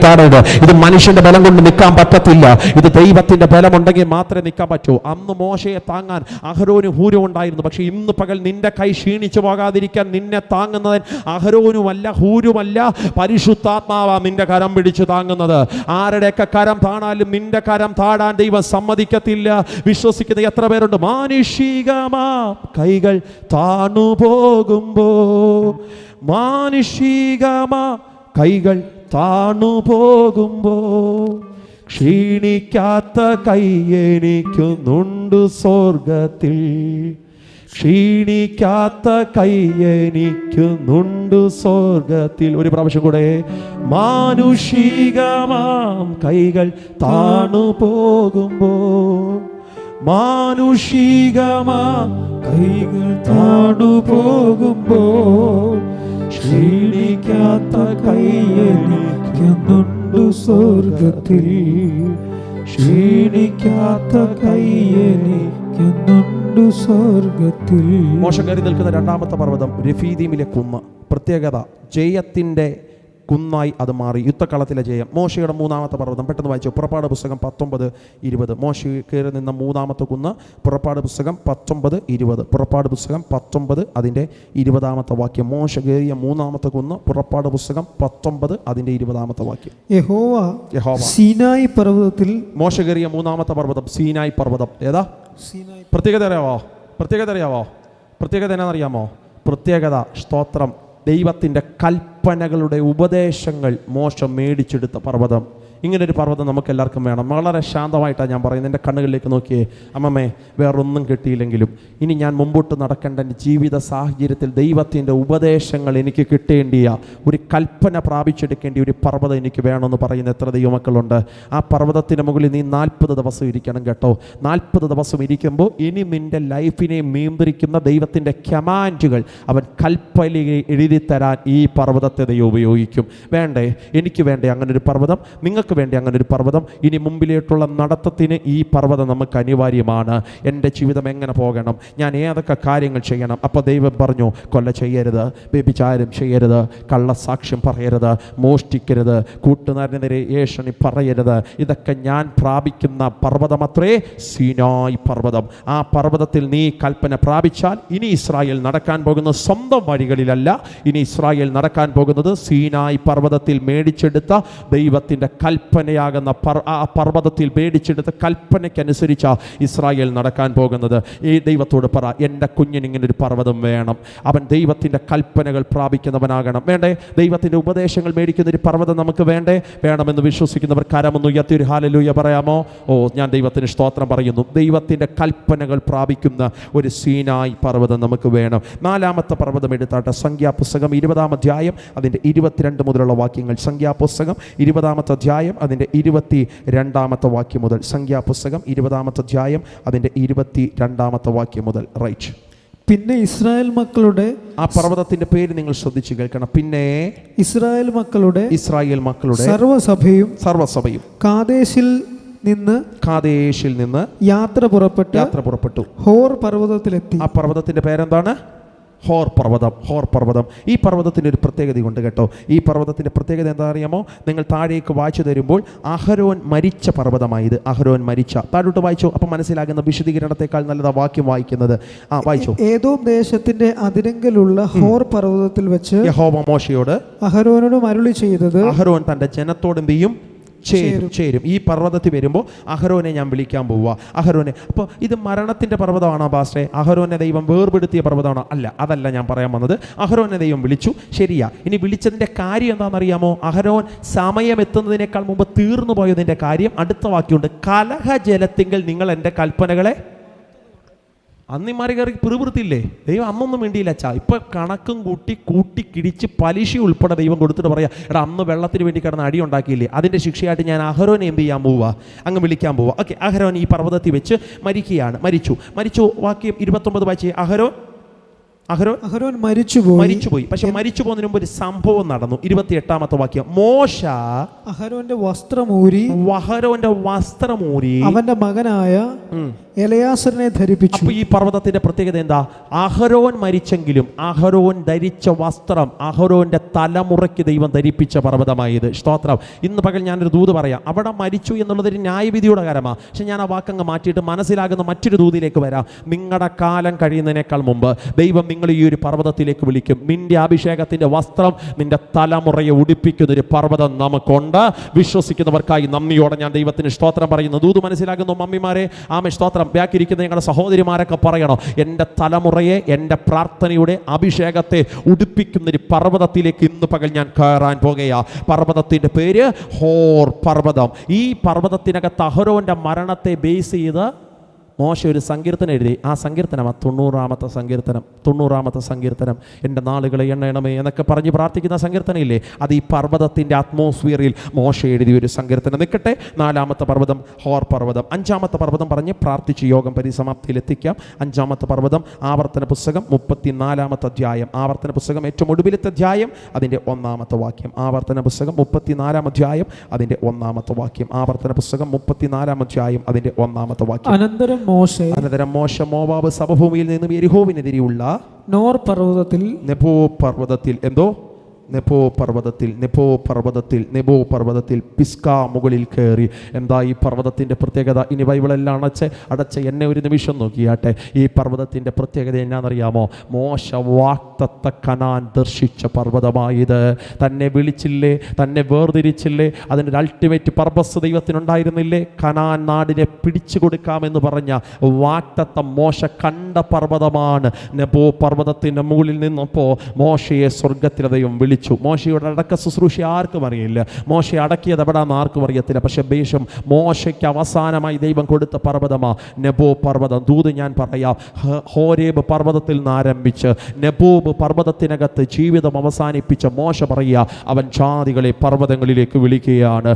താടരുത്. ഇത് മനുഷ്യന്റെ ബലം കൊണ്ട് നിൽക്കാൻ പറ്റത്തില്ല. ഇത് ദൈവത്തിന്റെ ബലമുണ്ടെങ്കിൽ മാത്രമേ നിൽക്കാൻ പറ്റൂ. അന്ന് മോശയെ താങ്ങാൻ അഹരോനും ഹൂരും ഉണ്ടായിരുന്നു. പക്ഷെ ഇന്ന് പകൽ നിന്റെ കൈ ക്ഷീണിച്ചു പോകാതെ നിന്നെ താങ്ങുന്നവൻ അഹരോനുമല്ല ഹൂരുമല്ല, പരിശുദ്ധാത്മാവാ നിന്റെ കരം പിടിച്ചു താങ്ങുന്നത്. ആരുടെയൊക്കെ കരം താണാലും നിന്റെ കരം താടാൻ ദൈവം സമ്മതിക്കത്തില്ല. വിശ്വസിക്കുന്ന എത്ര പേരുണ്ട്? മാനുഷികമാ കൈകൾ താണു പോകുമ്പോ, മാനുഷികമാ കൈകൾ താണു പോകുമ്പോ, ക്ഷീണിക്കാത്ത കൈ എനിക്കുന്നുണ്ട് സ്വർഗത്തിൽ, ക്ഷീണിക്കാത്ത കൈ എനിക്കുന്നുണ്ട് സ്വർഗത്തിൽ. ഒരു പ്രാവശ്യം കൂടെ. മാനുഷികമാം കൈകൾ താണു പോകുമ്പോ, മാനുഷികമാം കൈകൾ താണു പോകുമ്പോ, ക്ഷീണിക്കാത്ത കൈ എനിക്കുന്നുണ്ട് സ്വർഗത്തിൽ, ക്ഷീണിക്കാത്ത കൈ എനിക്കുന്നുണ്ട് സ്വർഗത്തിൽ. മോശ കയറി നിൽക്കുന്ന 2ാമത്തെ പർവ്വതം രഫീദീമിലെ കുന്ന്. പ്രത്യേകത, ജയത്തിന്റെ കുന്നായി അത് മാറി. യുദ്ധക്കളത്തിലെ ജയം. മോശയുടെ 3ാമത്തെ പർവ്വതം. പെട്ടെന്ന് വായിച്ചു. പുറപ്പാട് പുസ്തകം 19:20. മോശ കയറി നിന്ന 3ാമത്തെ കുന്ന്. പുറപ്പാട് പുസ്തകം 19:20. പുറപ്പാട് പുസ്തകം 19 അതിൻ്റെ 20ാമത്തെ വാക്യം. മോശ കയറിയ 3ാമത്തെ കുന്ന്. പുറപ്പാട് പുസ്തകം 19 അതിൻ്റെ 20ാമത്തെ വാക്യം. യഹോവ സീനായി പർവ്വതത്തിൽ. മോശ കയറിയ 3ാമത്തെ പർവ്വതം സീനായി പർവ്വതം. ഏതാ പ്രത്യേകത അറിയാവോ? പ്രത്യേകത എന്നാണെന്നറിയാമോ? പ്രത്യേകത, സ്തോത്രം, ദൈവത്തിൻ്റെ കൽപ്പനകളുടെ ഉപദേശങ്ങൾ മോശ മേടിച്ചെടുത്ത പർവ്വതം. ഇങ്ങനൊരു പർവ്വതം നമുക്ക് എല്ലാവർക്കും വേണം. വളരെ ശാന്തമായിട്ടാണ് ഞാൻ പറയുന്നത്. എൻ്റെ കണ്ണുകളിലേക്ക് നോക്കിയേ. അമ്മമ്മേ, വേറൊന്നും കിട്ടിയില്ലെങ്കിലും ഇനി ഞാൻ മുമ്പോട്ട് നടക്കേണ്ട എൻ്റെ ജീവിത സാഹചര്യത്തിൽ ദൈവത്തിൻ്റെ ഉപദേശങ്ങൾ എനിക്ക് കിട്ടേണ്ടിയ ഒരു കൽപ്പന പ്രാപിച്ചെടുക്കേണ്ടിയ ഒരു പർവ്വതം എനിക്ക് വേണമെന്ന് പറയുന്ന എത്ര ദൈവമക്കളുണ്ട്? ആ പർവ്വതത്തിന് മുകളിൽ നീ 40 ദിവസം ഇരിക്കണം കേട്ടോ. 40 ദിവസം ഇരിക്കുമ്പോൾ ഇനി നിൻ്റെ ലൈഫിനെ നിയന്ത്രിക്കുന്ന ദൈവത്തിൻ്റെ കമാൻഡുകൾ അവൻ കൽപ്പനയിൽ എഴുതി തരാൻ ഈ പർവ്വതത്തെ ദൈവം ഉപയോഗിക്കും. വേണ്ടേ? എനിക്ക് വേണ്ടേ അങ്ങനൊരു പർവ്വതം? നിങ്ങൾക്ക് വേണ്ടി അങ്ങനെ ഒരു പർവ്വതം? ഇനി മുമ്പിലേക്കുള്ള നടത്തത്തിന് ഈ പർവ്വതം നമുക്ക് അനിവാര്യമാണ്. എൻ്റെ ജീവിതം എങ്ങനെ പോകണം? ഞാൻ ഏതൊക്കെ കാര്യങ്ങൾ ചെയ്യണം? അപ്പോൾ ദൈവം പറഞ്ഞു, കൊല ചെയ്യരുത്, വ്യഭിചാരം ചെയ്യരുത്, കള്ളസാക്ഷ്യം പറയരുത്, മോഷ്ടിക്കരുത്, കൂട്ടുകാരനെതിരെ ഏഷണി പറയരുത്. ഇതൊക്കെ ഞാൻ പ്രാപിക്കുന്ന പർവ്വതമത്രേ സീനായി പർവ്വതം. ആ പർവ്വതത്തിൽ നീ കൽപ്പന പ്രാപിച്ചാൽ ഇനി ഇസ്രായേൽ നടക്കാൻ പോകുന്നത് സ്വന്തം വഴികളിലല്ല. ഇനി ഇസ്രായേൽ നടക്കാൻ പോകുന്നത് സീനായി പർവ്വതത്തിൽ മേടിച്ചെടുത്ത ദൈവത്തിൻ്റെ കൽപ്പനയാകുന്ന ആ പർവ്വതത്തിൽ മേടിച്ചെടുത്ത കൽപ്പനയ്ക്കനുസരിച്ച ഇസ്രായേൽ നടക്കാൻ പോകുന്നത്. ഈ ദൈവത്തോട് പറ, എൻ്റെ കുഞ്ഞിന് ഇങ്ങനൊരു പർവ്വതം വേണം. അവൻ ദൈവത്തിൻ്റെ കൽപ്പനകൾ പ്രാപിക്കുന്നവനാകണം. വേണ്ടേ? ദൈവത്തിൻ്റെ ഉപദേശങ്ങൾ മേടിക്കുന്നൊരു പർവ്വതം നമുക്ക് വേണ്ടേ? വേണമെന്ന് വിശ്വസിക്കുന്നവർ കരമൊന്ന് ഉയർത്തി ഒരു ഹല്ലേലൂയ പറയാമോ? ഓ, ഞാൻ ദൈവത്തിന് സ്തോത്രം പറയുന്നു. ദൈവത്തിൻ്റെ കൽപ്പനകൾ പ്രാപിക്കുന്ന ഒരു സീനായി പർവ്വതം നമുക്ക് വേണം. 4ാമത്തെ പർവ്വതം എടുത്താട്ടെ. സംഖ്യാപുസ്തകം 20-ാം അധ്യായം അതിൻ്റെ 22 മുതലുള്ള വാക്യങ്ങൾ. സംഖ്യാപുസ്തകം 20-ാമത്തെ അധ്യായം അതിൻ്റെ 22-ാമത്തെ വാക്യം മുതൽ. സംഖ്യാപുസ്തകം 20-ാമത്തെ അധ്യായം അതിൻ്റെ 22-ാമത്തെ വാക്യം മുതൽ. റൈറ്റ്. പിന്നെ ഇസ്രായേൽ മക്കളുടെ, ആ പർവ്വതത്തിന്റെ പേര് നിങ്ങൾ ശ്രദ്ധിച്ചു കേൾക്കണം. പിന്നെ ഇസ്രായേൽ മക്കളുടെ സർവ്വസഭയും കാദേശിൽ നിന്ന് യാത്ര പുറപ്പെട്ടു ഹോർ പർവ്വതത്തിലെത്തി. ആ പർവ്വതത്തിന്റെ പേരെന്താണ്? ഹോർ പർവ്വതം. ഈ പർവ്വതത്തിൻ്റെ ഒരു പ്രത്യേകതയുണ്ട് കേട്ടോ. ഈ പർവ്വതത്തിൻ്റെ പ്രത്യേകത എന്താ അറിയാമോ? നിങ്ങൾ താഴേക്ക് വായിച്ചു തരുമ്പോൾ അഹരോൻ മരിച്ച പർവ്വതമായത്. അഹരോൻ മരിച്ച, താഴോട്ട് വായിച്ചു. അപ്പം മനസ്സിലാകുന്ന വിശദീകരണത്തെക്കാൾ നല്ലതാ വാക്യം വായിക്കുന്നത്. വായിച്ചു. ഏദോം ദേശത്തിന്റെ അതിരെങ്കിലുള്ള ഹോർ പർവ്വതത്തിൽ വെച്ച് യഹോവ മോശയോട് അഹരോനോട് അരുളി ചെയ്തത്, അഹരോൻ തൻ്റെ ജനത്തോട് എന്ത് ചെയ്യും? ചേരും. ഈ പർവ്വതത്തിൽ വരുമ്പോൾ അഹരോനെ ഞാൻ വിളിക്കാൻ പോവുക. അഹരോനെ. അപ്പോൾ ഇത് മരണത്തിൻ്റെ പർവ്വതമാണോ പാസ്റ്റേ? അഹരോനെ ദൈവം വേർപെടുത്തിയ പർവ്വതമാണോ? അല്ല, അതല്ല ഞാൻ പറയാൻ വന്നത്. അഹരോനെ ദൈവം വിളിച്ചു, ശരിയാ. ഇനി വിളിച്ചതിൻ്റെ കാര്യം എന്താണെന്നറിയാമോ? അഹരോൻ സമയം എത്തുന്നതിനേക്കാൾ മുമ്പ് തീർന്നു പോയതിൻ്റെ കാര്യം അടുത്ത വാക്യമുണ്ട്. കലഹജലത്തിങ്കൽ നിങ്ങൾ എൻ്റെ കൽപ്പനകളെ. അന്നിമാരി കയറി പിറുപിറുത്തില്ലേ? ദൈവം അന്നൊന്നും വേണ്ടിയില്ല അച്ഛാ. ഇപ്പം കണക്കും കൂട്ടി കിടിച്ച് പലിശ ഉൾപ്പെടെ ദൈവം കൊടുത്തിട്ട് പറയാം, എടാ അന്ന് വെള്ളത്തിന് വേണ്ടി കിടന്ന് അടി ഉണ്ടാക്കിയില്ലേ, അതിൻ്റെ ശിക്ഷയായിട്ട് ഞാൻ അഹരോനെ എന്ത് ചെയ്യാൻ പോവുക? അങ്ങ് വിളിക്കാൻ പോവുക. ഓക്കെ, അഹരോൻ ഈ പർവ്വതത്തിൽ വെച്ച് മരിച്ചു. വാക്യം 29 വായിച്ചേ. അഹരോൻ മരിച്ചുപോയി. പക്ഷെ മരിച്ചു പോകുന്നതിന് മുമ്പ് ഒരു സംഭവം നടന്നു. 28ാമത്തെ വാക്യം. മോശ അഹരോന്റെ വസ്ത്രം ഊരി അവന്റെ മകനായ എലയാസറിനെ ധരിപ്പിച്ചു. അപ്പോൾ ഈ പർവ്വതത്തിന്റെ പ്രത്യേകത എന്താ? അഹരോൻ മരിച്ചെങ്കിലും അഹരോൻ ധരിച്ച വസ്ത്രം അഹരോന്റെ തലമുറയ്ക്ക് ദൈവം ധരിപ്പിച്ച പർവ്വതമായത്. സ്തോത്രം. ഇന്ന് പകൽ ഞാനൊരു ദൂത് പറയാം. അവിടെ മരിച്ചു എന്നുള്ളതൊരു ന്യായവിധിയുടെ കാര്യമാണ്. പക്ഷെ ഞാൻ ആ വാക്കങ്ങ് മാറ്റിയിട്ട് മനസ്സിലാകുന്ന മറ്റൊരു ദൂതിലേക്ക് വരാം. നിങ്ങളുടെ കാലം കഴിയുന്നതിനേക്കാൾ മുമ്പ് ദൈവം നിങ്ങൾ ഈ ഒരു പർവ്വതത്തിലേക്ക് വിളിക്കും. നിന്റെ അഭിഷേകത്തിന്റെ വസ്ത്രം നിന്റെ തലമുറയെ ഉടുപ്പിക്കുന്ന ഒരു പർവ്വതം നമുക്കുണ്ട്. വിശ്വസിക്കുന്നവർക്കായി നന്ദിയോടെ ഞാൻ ദൈവത്തിന് സ്തോത്രം പറയുന്നു. ദൂത് മനസ്സിലാകുന്നു മമ്മിമാരെ? ആമേ സ്തോത്രം. ബാക്കിയിരിക്കുന്ന ഞങ്ങളുടെ സഹോദരിമാരൊക്കെ പറയണോ, എൻ്റെ തലമുറയെ എൻ്റെ പ്രാർത്ഥനയുടെ അഭിഷേകത്തെ ഉടുപ്പിക്കുന്നൊരു പർവ്വതത്തിലേക്ക് ഇന്ന് പകൽ ഞാൻ കയറാൻ പോകുകയാ. പർവ്വതത്തിൻ്റെ പേര് ഹോർ പർവ്വതം. ഈ പർവ്വതത്തിനകത്ത് അഹരോന്റെ മരണത്തെ ബേസ് ചെയ്ത് മോശ ഒരു സങ്കീർത്തനം എഴുതി. ആ സങ്കീർത്തനമാണ് 90-ാമത്തെ സങ്കീർത്തനം. എൻ്റെ നാളുകളെ എണ്ണണമേ എന്നൊക്കെ പറഞ്ഞ് പ്രാർത്ഥിക്കുന്ന സങ്കീർത്തനം ഇല്ലേ? അത് ഈ പർവ്വതത്തിൻ്റെ അറ്റ്മോസ്ഫിയറിൽ മോശ എഴുതിയ ഒരു സങ്കീർത്തനം. നിൽക്കട്ടെ. 4ാമത്തെ പർവ്വതം ഹോർ പർവ്വതം. 5ാമത്തെ പർവ്വതം പറഞ്ഞ് പ്രാർത്ഥിച്ച് യോഗം പരിസമാപ്തിയിലെത്തിക്കാം. 5ാമത്തെ പർവ്വതം ആവർത്തന പുസ്തകം 34-ാമത്തെ അധ്യായം. ആവർത്തന പുസ്തകം ഏറ്റവും ഒടുവിലത്തെ അധ്യായം അതിൻ്റെ 1-ാമത്തെ വാക്യം. ആവർത്തന പുസ്തകം 34-ാം അധ്യായം അതിൻ്റെ 1-ാമത്തെ വാക്യം. ആവർത്തന പുസ്തകം 34-ാം അധ്യായം അതിൻ്റെ 1-ാമത്തെ വാക്യം. അനന്തരം മോശ മോവാബ് സമഭൂമിയിൽ നിന്നും യെരിഹോവിനെതിരെയുള്ള നെബോ പർവ്വതത്തിൽ പിസ്ക മുകളിൽ കയറി. എന്താ ഈ പർവ്വതത്തിൻ്റെ പ്രത്യേകത? ഇനി ബൈബിളെല്ലാം അടച്ച് എന്നെ ഒരു നിമിഷം നോക്കിയാട്ടെ. ഈ പർവ്വതത്തിൻ്റെ പ്രത്യേകത എന്നാണെന്നറിയാമോ? മോശ വാഗ്ദത്ത കനാൻ ദർശിച്ച പർവ്വതമായത്. തന്നെ വിളിച്ചില്ലേ, തന്നെ വേർതിരിച്ചില്ലേ, അതിൻ്റെ അൾട്ടിമേറ്റ് പർപ്പസ് ദൈവത്തിനുണ്ടായിരുന്നില്ലേ? കനാൻ നാടിനെ പിടിച്ചു കൊടുക്കാമെന്ന് പറഞ്ഞ വാഗ്ദത്ത മോശ കണ്ട പർവ്വതമാണ്. നെബോ പർവ്വതത്തിൻ്റെ മുകളിൽ നിന്നപ്പോൾ മോശയെ സ്വർഗത്തിലെ ദൈവം വിളിച്ചു. മോശയുടെ അടക്ക ശുശ്രൂഷ ആർക്കും അറിയില്ല. മോശ അടക്കിയത് എവിടാന്ന് ആർക്കും അറിയത്തില്ല. പക്ഷെ ബേശം മോശയ്ക്ക് അവസാനമായി ദൈവം കൊടുത്ത പർവ്വതമാ നെബോ പർവ്വതം. ദൂത് ഞാൻ പറയാം. ഹോരേബ് പർവ്വതത്തിൽ നിന്ന് ആരംഭിച്ച് നെബോബ് പർവ്വതത്തിനകത്ത് ജീവിതം അവസാനിപ്പിച്ച മോശ പറയുക, അവൻ ജാതികളെ പർവ്വതങ്ങളിലേക്ക് വിളിക്കുകയാണ്.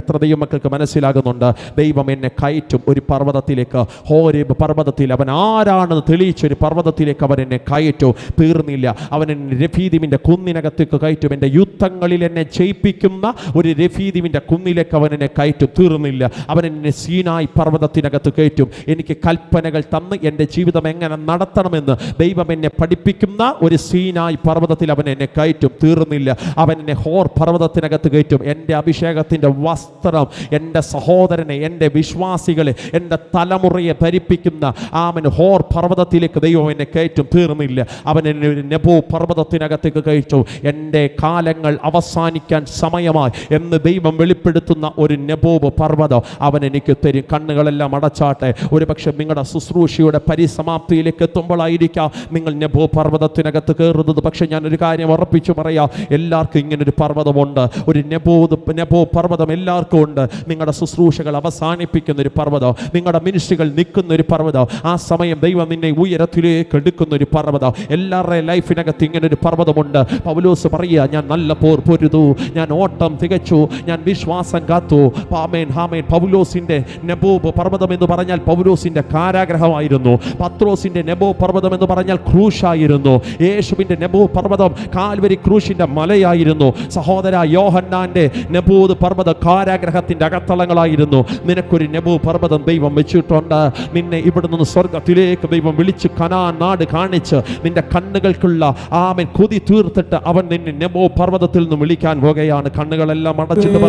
എത്ര ദൈവമക്കൾക്ക് മനസ്സിലാകുന്നുണ്ട്? ദൈവം എന്നെ കയറ്റും ഒരു പർവ്വതത്തിലേക്ക്. ഹോരേബ് പർവ്വതത്തിൽ അവൻ ആരാണെന്ന് തെളിയിച്ചൊരു പർവ്വതത്തിലേക്ക് അവൻ എന്നെ കയറ്റും. തീർന്നില്ല, അവൻ എന്നെ രഫീദിമിൻ്റെ കുന്നിനകത്തേക്ക് കയറ്റും. എൻ്റെ യുദ്ധങ്ങളിൽ എന്നെ ജയിപ്പിക്കുന്ന ഒരു രഫീദിമിൻ്റെ കുന്നിലേക്ക് അവൻ എന്നെ കയറ്റും. തീർന്നില്ല, അവൻ എന്നെ സീനായി പർവ്വതത്തിനകത്ത് കയറ്റും. എനിക്ക് കൽപ്പനകൾ തന്ന് എൻ്റെ ജീവിതം എങ്ങനെ നടത്തണമെന്ന് ദൈവം എന്നെ പഠിപ്പിക്കുന്ന ഒരു സീനായി പർവ്വതത്തിൽ അവൻ എന്നെ കയറ്റും. തീർന്നില്ല, അവൻ എന്നെ ഹോർ പർവ്വതത്തിനകത്ത് കയറ്റും. എൻ്റെ അഭിഷേകത്തിൻ്റെ വസ്ത്രം എൻ്റെ സഹോദരനെ, എൻ്റെ വിശ്വാസികളെ, എൻ്റെ തലമുറയെ ധരിപ്പിക്കുന്ന ആമൻ ഹോർ പർവ്വതത്തിലേക്ക് ദൈവം എന്നെ കയറ്റും. തീർന്നില്ല, അവൻ എന്നെ ഒരു നെബോ പർവ്വതത്തിനകത്തേക്ക് കഴിച്ചു. എൻ്റെ കാലങ്ങൾ അവസാനിക്കാൻ സമയമായി എന്ന് ദൈവം വെളിപ്പെടുത്തുന്ന ഒരു നെബോബ് പർവ്വതം അവൻ എനിക്ക് തരും. കണ്ണുകളെല്ലാം അടച്ചാട്ടെ. ഒരു പക്ഷെ നിങ്ങളുടെ ശുശ്രൂഷയുടെ പരിസമാപ്തിയിലേക്ക് എത്തുമ്പോഴായിരിക്കാം നിങ്ങൾ നെബോ പർവ്വതത്തിനകത്ത് കയറുന്നത്. പക്ഷെ ഞാനൊരു കാര്യം ഉറപ്പിച്ചു പറയാം, എല്ലാവർക്കും ഇങ്ങനൊരു പർവ്വതമുണ്ട്. ഒരു നെബോ പർവ്വതം എല്ലാവർക്കും ഉണ്ട്. നിങ്ങളുടെ ശുശ്രൂഷകൾ അവസാനിപ്പിക്കുന്ന ഒരു പർവ്വതം, നിങ്ങളുടെ മിനിസ്ട്രികൾ നിൽക്കുന്ന ഒരു പർവ്വതം, ആ സമയം ദൈവം നിന്നെ ഉയരത്തിലേക്ക് എടുക്കുന്ന ഒരു പർവ്വതം. എല്ലാവരുടെയും ലൈഫിനകത്ത് ഇങ്ങനൊരു പർവ്വതമുണ്ട്. പൗലോസ് പറയുക, ഞാൻ നല്ല പോർ പൊരുതു, ഞാൻ ഓട്ടം തികച്ചു, ഞാൻ വിശ്വാസം കാത്തു. ആമേൻ ആമേൻ. പൗലോസിന്റെ നെബോ പർവ്വതം എന്ന് പറഞ്ഞാൽ പൗലോസിന്റെ കാരാഗ്രഹമായിരുന്നു. പത്രോസിന്റെ നെബോ പർവ്വതം എന്ന് പറഞ്ഞാൽ ക്രൂശായിരുന്നു. യേശുവിന്റെ നെബോ പർവ്വതം കാൽവരി ക്രൂശിന്റെ മലയായിരുന്നു. സഹോദര, യോഹന്നാന്റെ നെബോ പർവ്വത കാരാഗ്രഹത്തിന്റെ അകത്തളങ്ങളായിരുന്നു. നിനക്കൊരു നെബോ പർവ്വതം ദൈവം വെച്ചിട്ടുണ്ട്. നിന്നെ ഇവിടെ നിന്ന് സ്വർഗത്തിലേക്ക് ദൈവം വിളിച്ച് കനാൻ നാട് കാണിച്ച് നിന്റെ കണ്ണുകൾക്കുള്ള ആമേൻ കൊതി തീർത്തിട്ട് അവൻ നിന്നെ നെബോ പർവ്വതത്തിൽ നിന്ന് വിളിക്കാൻ പോകുകയാണ്. കണ്ണുകളെല്ലാം അടച്ചിട്ട്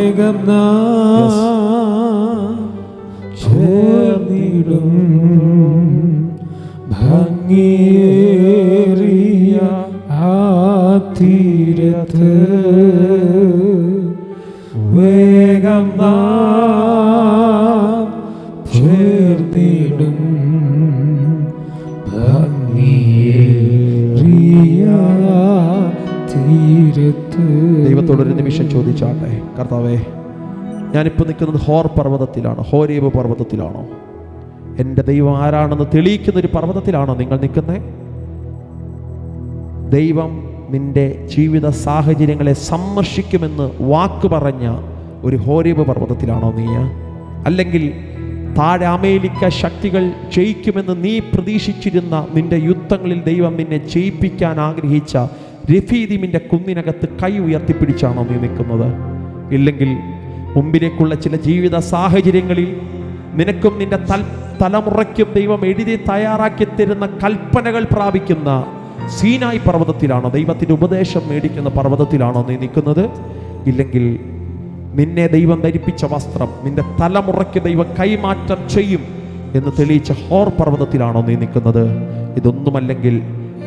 ഭംഗിയേറിയ ആ തീരത്ത് വേഗം നാം ചേർന്നിടും. ഭംഗിയേറിയ തീരത്ത്. ദൈവത്തോടൊരു നിമിഷം ചോദിച്ചാട്ടെ, കർത്താവേ, ഞാനിപ്പോൾ നിൽക്കുന്നത് ഹോർ പർവ്വതത്തിലാണോ, ഹോരേബ് പർവ്വതത്തിലാണോ? എൻ്റെ ദൈവം ആരാണെന്ന് തെളിയിക്കുന്ന ഒരു പർവ്വതത്തിലാണോ നിങ്ങൾ നിൽക്കുന്നത്? ദൈവം നിന്റെ ജീവിത സാഹചര്യങ്ങളെ സമ്മർശിക്കുമെന്ന് വാക്ക് പറഞ്ഞ ഒരു ഹോരേബ് പർവ്വതത്തിലാണോ നീ? അല്ലെങ്കിൽ താഴെ അമേരിക്ക ശക്തികൾ ജയിക്കുമെന്ന് നീ പ്രതീക്ഷിച്ചിരുന്ന നിന്റെ യുദ്ധങ്ങളിൽ ദൈവം നിന്നെ ജയിപ്പിക്കാൻ ആഗ്രഹിച്ച രഫീദിമിൻ്റെ കുന്നിനകത്ത് കൈ ഉയർത്തിപ്പിടിച്ചാണോ നീ നിൽക്കുന്നത്? ഇല്ലെങ്കിൽ മുമ്പിലേക്കുള്ള ചില ജീവിത സാഹചര്യങ്ങളിൽ നിനക്കും നിന്റെ തലമുറയ്ക്കും ദൈവം എഴുതി തയ്യാറാക്കി തരുന്ന കൽപ്പനകൾ പ്രാപിക്കുന്ന സീനായി പർവ്വതത്തിലാണോ, ദൈവത്തിൻ്റെ ഉപദേശം മേടിക്കുന്ന പർവ്വതത്തിലാണോ നീ നിൽക്കുന്നത്? ഇല്ലെങ്കിൽ നിന്നെ ദൈവം ധരിപ്പിച്ച വസ്ത്രം നിന്റെ തലമുറയ്ക്ക് ദൈവം കൈമാറ്റം ചെയ്യും എന്ന് തെളിയിച്ച ഹോർ പർവ്വതത്തിലാണോ നീ നിൽക്കുന്നത്? ഇതൊന്നുമല്ലെങ്കിൽ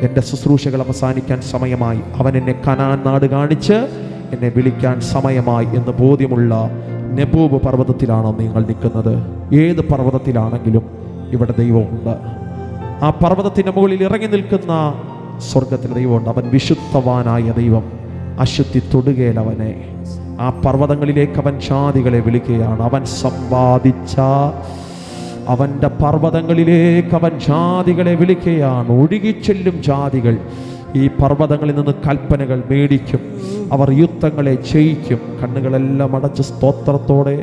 എൻ്റെ ശുശ്രൂഷകൾ അവസാനിക്കാൻ സമയമായി, അവൻ എന്നെ കനാൻ നാട് കാണിച്ച് എന്നെ വിളിക്കാൻ സമയമായി എന്ന് ബോധ്യമുള്ള നെബൂബ് പർവ്വതത്തിലാണോ നിങ്ങൾ നിൽക്കുന്നത്? ഏത് പർവ്വതത്തിലാണെങ്കിലും ഇവിടെ ദൈവമുണ്ട്. ആ പർവ്വതത്തിൻ്റെ മുകളിൽ ഇറങ്ങി നിൽക്കുന്ന സ്വർഗത്തിലെ ദൈവമുണ്ട്. അവൻ വിശുദ്ധവാനായ ദൈവം, അശുദ്ധി തൊടുകയിൽ അവനെ. ആ പർവ്വതങ്ങളിലേക്ക് അവൻ ജാതികളെ വിളിക്കുകയാണ്. അവൻ സമ്പാദിച്ച അവൻ്റെ പർവ്വതങ്ങളിലേക്ക് അവൻ ജാതികളെ വിളിക്കുകയാണ്. ഒഴുകിച്ചെല്ലും ജാതികൾ ഈ പർവ്വതങ്ങളിൽ നിന്ന് കൽപ്പനകൾ മേടിക്കും. അവർ യുദ്ധങ്ങളെ ജയിക്കും. കണ്ണുകളെല്ലാം അടച്ച് സ്തോത്രത്തോടെ